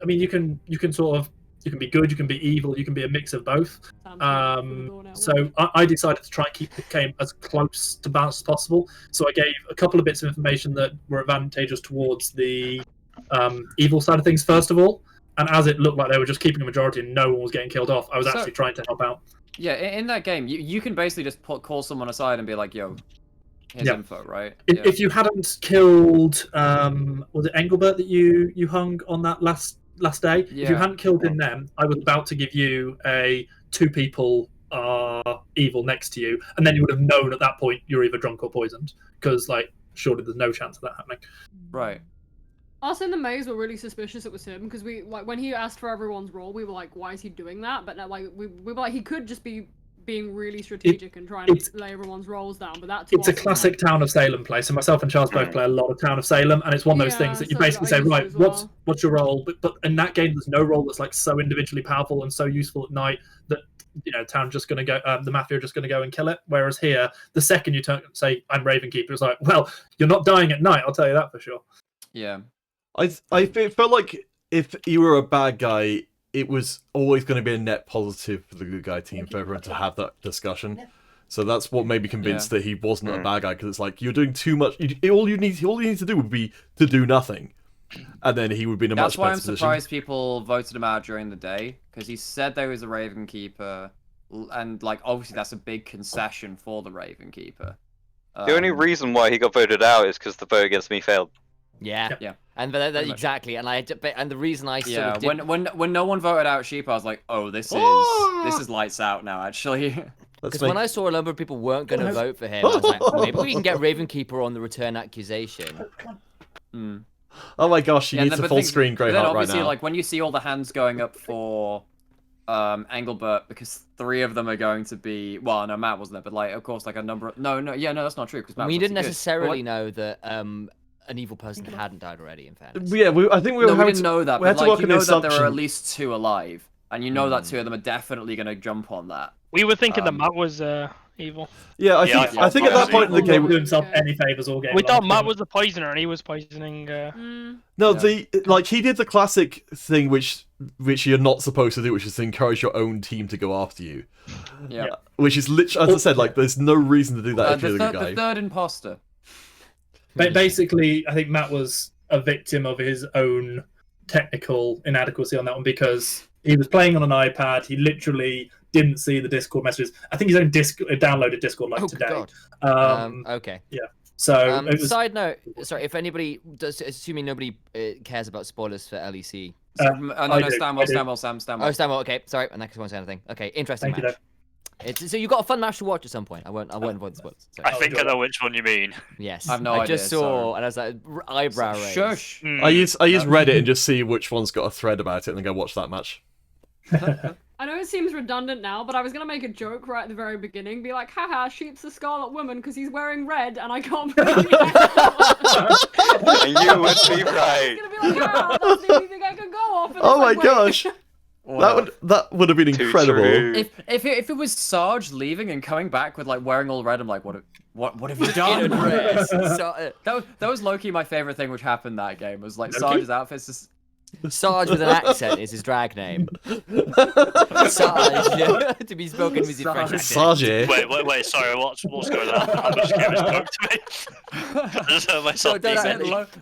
A: I mean, you can sort of. You can be good, you can be evil, you can be a mix of both. So I decided to try and keep the game as close to balance as possible. So I gave a couple of bits of information that were advantageous towards the evil side of things first of all. And as it looked like they were just keeping a majority and no one was getting killed off, I was actually trying to help out.
B: Yeah, in that game, you can basically just call someone aside and be like, yo, here's info, right?
A: If you hadn't killed, was it Engelbert that you hung on that last day? If you hadn't killed in them, I was about to give you a 2 people are evil next to you, and then you would have known at that point you're either drunk or poisoned, because like surely there's no chance of that happening.
B: Right.
H: Us in the maze were really suspicious it was him, because we like when he asked for everyone's role, we were like, why is he doing that? But like we were like, he could just be being really strategic and trying to lay everyone's roles down. But that's
A: it's a classic Town of Salem play. So myself and Charles both play a lot of Town of Salem, and it's one of those things that you basically say, right, what's your role? But in that game, there's no role that's like so individually powerful and so useful at night that town just going to go, the Mafia are just going to go and kill it. Whereas here, the second you say I'm Ravenkeeper, it's like, well, you're not dying at night. I'll tell you that for sure.
B: Yeah.
D: I felt like if you were a bad guy, it was always going to be a net positive for the good guy team for everyone to have that discussion. So that's what made me convinced that he wasn't a bad guy, because it's like you're doing too much. All you need to do would be to do nothing, and then he would be in a much better position.
B: That's why I'm surprised people voted him out during the day, because he said there was a Ravenkeeper, and like obviously that's a big concession for the Ravenkeeper.
E: The only reason why he got voted out is because the vote against me failed.
K: Yeah,
B: yeah,
K: and exactly, and the reason I sort of
B: when no one voted out Sheep, I was like, oh, this is lights out now. Actually,
K: because when I saw a number of people weren't going to vote for him, I was like, maybe we can get Ravenkeeper on the return accusation.
D: Oh my gosh, you need to full screen Greyhart right now.
B: Like when you see all the hands going up for Engelbert, because 3 of them are going to be, well, no, Matt wasn't there, but like of course like a number of no, that's not true, because
K: we didn't necessarily know that an evil person hadn't died already, in fairness.
D: Yeah, I think we
B: didn't know that, but like, you know that there are at least 2 alive, and you know that 2 of them are definitely going to jump on that.
M: We were thinking that Matt was evil.
D: Yeah, I think at that point in the game,
A: do himself any favors all game.
M: We thought Matt was the poisoner, and he was poisoning.
D: No, he did the classic thing which you're not supposed to do, which is to encourage your own team to go after you.
B: Yeah.
D: Which is literally, as I said, like there's no reason to do that if you're the good guy.
B: The third imposter.
A: But basically, I think Matt was a victim of his own technical inadequacy on that one, because he was playing on an iPad. He literally didn't see the Discord messages. I think his own downloaded Discord today.
K: God. Okay.
A: Yeah. So
K: side note, sorry, if anybody does, assuming nobody cares about spoilers for LEC. Stanwell. Okay, sorry, I next one say anything. Okay, interesting match. So you got a fun match to watch at some point. I won't avoid the spoilers.
J: I think I know which one you mean.
K: Yes.
B: I've no idea.
K: I just saw, and I was like, eyebrow raise.
B: Shush.
D: I use Reddit and just see which one's got a thread about it, and then go watch that match.
H: I know it seems redundant now, but I was gonna make a joke right at the very beginning, be like, haha, Sheep's a Scarlet Woman because he's wearing red, and I can't believe it.
E: And you would be right.
H: I was gonna be like, ah, that's the only thing I can go off. And
D: Oh my
H: like,
D: gosh. That would have been incredible.
B: If it was Sarge leaving and coming back with like wearing all red, I'm like, what have you done? That was low-key my favorite thing which happened that game, was like Sarge's outfit's just
K: Sarge with an accent is his drag name. Sarge, to be spoken with his French accent.
D: Sarge.
J: Wait, sorry, what's going on? I'm just giving spoke to me. I just heard myself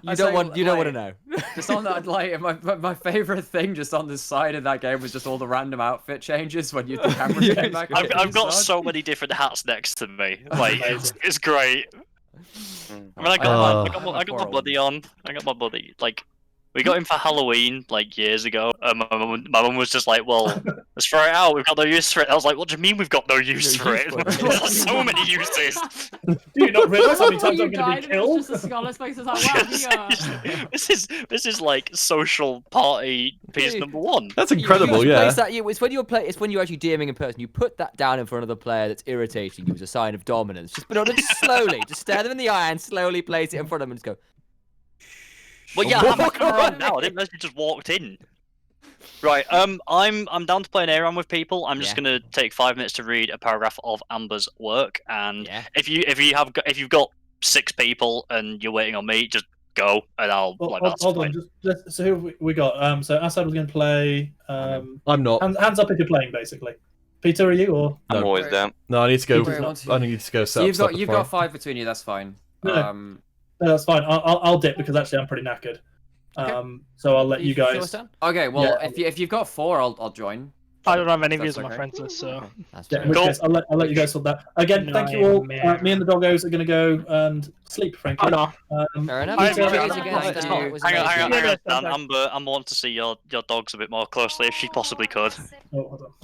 K: You don't want to know.
B: Just on that, like, my favorite thing just on the side of that game was just all the random outfit changes when the camera came back.
J: I've got so many different hats next to me. Like, it's great. I mean, I got my buddy on. I got my buddy. Like, we got him for Halloween, like, years ago. My mum was just like, well, let's throw it out. We've got no use for it. I was like, what do you mean we've got no use for it? There's so many uses.
A: Do you not realise how many times I'm going to be killed?
H: Just a Scarlet Space is like, wow,
J: This is like social party piece number 1.
D: That's incredible, yeah.
K: It's when you're actually DMing in person, you put that down in front of the player that's irritating you as a sign of dominance. Just put it on slowly. Just stare them in the eye and slowly place it in front of them and just go...
J: Well, yeah, I'm not around now. I didn't realize you just walked in. Right, I'm down to play an ARAM with people. I'm just gonna take 5 minutes to read a paragraph of Amber's work, and if you've got 6 people and you're waiting on me, just go, and I'll.
A: Hold on, so who have we got? So Assad was gonna play.
D: I'm not.
A: Hands up if you're playing, basically. Peter, are you or?
E: I'm always down.
D: No, I need to go. I need to go.
B: So you've got 5 between you. That's fine.
A: No, that's fine. I'll dip because actually I'm pretty knackered. So I'll let you guys.
B: Okay, well, if you've got 4, I'll join.
M: I don't have any views on my friends list, so.
A: In which case, I'll let you guys sort that. Again, thank you all. Me and the doggos are going to go and sleep, frankly.
K: Fair enough.
J: Hang on. Amber wants to see your dogs a bit more closely if she possibly could.
A: Oh, hold on.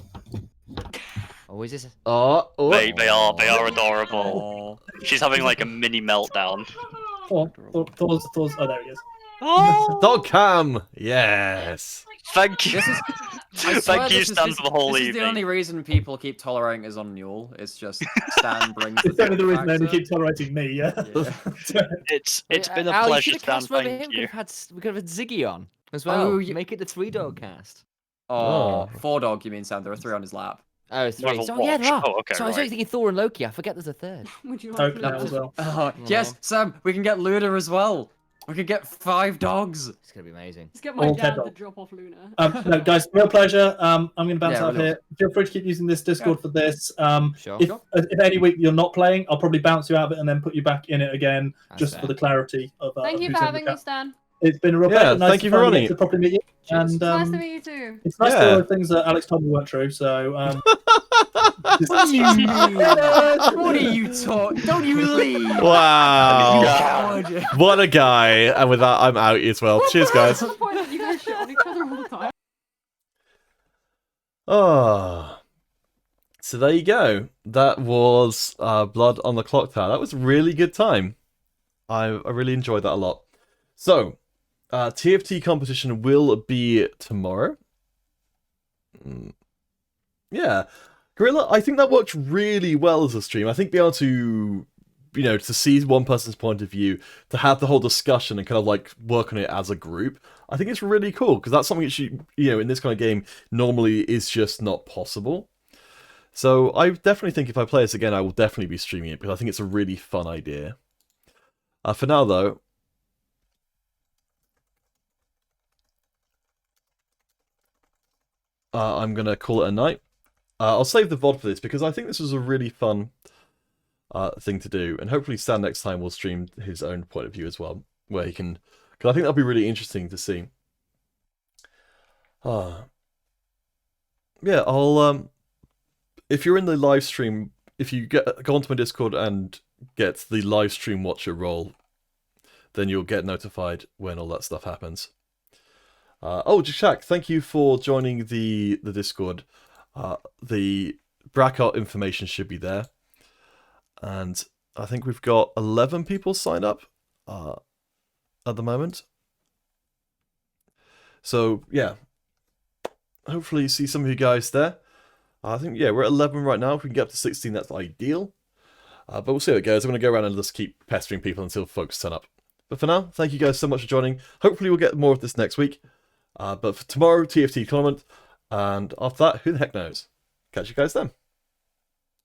K: Oh, is this?
J: They are adorable. She's having like a mini meltdown.
A: Thor's. Oh, there he is.
D: Dog cam. Yes.
J: Thank you. Thank you, Stan, for the whole evening.
B: This is the only reason people keep tolerating us on Newell. It's just Stan brings.
A: It's only the reason they keep tolerating me. Yeah.
J: It's been a
K: Al,
J: pleasure,
K: you
J: Stan.
K: Thank
J: Thank
K: you.
J: you.
K: We could have had Ziggy on as well.
B: Oh,
K: Make it the 3-dog cast.
B: Oh, 4-dog, you mean, Sam? There are 3 on his lap.
K: Oh, 3. So, yeah, there are.
J: Oh, okay,
K: so I was only thinking Thor and Loki. I forget there's a third.
H: Would you
A: like that as well?
B: Yes, Sam, we can get Luna as well. We could get 5 dogs.
K: It's going to be amazing.
H: Let's get my
A: All
H: dad
A: dead
H: to drop off Luna.
A: No, guys, real pleasure. I'm going to bounce
B: Yeah,
A: out
B: really
A: here. Feel free to keep using this Discord for this.
K: Sure.
A: If any week you're not playing, I'll probably bounce you out of it and then put you back in it again, just for the clarity of.
H: Thank you for having me, Stan.
A: It's been a real pleasure. Nice
D: thank you for running it.
A: to properly meet you. And,
H: It's nice to meet you too.
A: It's nice to know things that Alex told me weren't true. So.
K: What are you talking? Don't you leave!
D: Wow. What a guy. And with that, I'm out as well. Cheers, guys.
H: What's the point that you guys shit on each other all the time?
D: Oh. So there you go. That was Blood on the Clocktower. That was a really good time. I really enjoyed that a lot. So, TFT competition will be tomorrow. Yeah. Gorilla, I think that worked really well as a stream. I think being able to, to see one person's point of view, to have the whole discussion and kind of like work on it as a group, I think it's really cool because that's something that in this kind of game normally is just not possible. So I definitely think if I play this again, I will definitely be streaming it because I think it's a really fun idea. For now though, I'm going to call it a night. I'll save the VOD for this because I think this was a really fun thing to do. And hopefully Stan next time will stream his own point of view as well. Where he can... Because I think that'll be really interesting to see. Yeah, I'll... if you're in the live stream, if you go onto my Discord and get the live stream watcher role, then you'll get notified when all that stuff happens. Jashak, thank you for joining the Discord. The Brackout information should be there. And I think we've got 11 people signed up at the moment. So, yeah. Hopefully see some of you guys there. I think, yeah, we're at 11 right now. If we can get up to 16, that's ideal. But we'll see how it goes. I'm going to go around and just keep pestering people until folks turn up. But for now, thank you guys so much for joining. Hopefully we'll get more of this next week. But for tomorrow, TFT tournament. And after that, who the heck knows? Catch you guys then.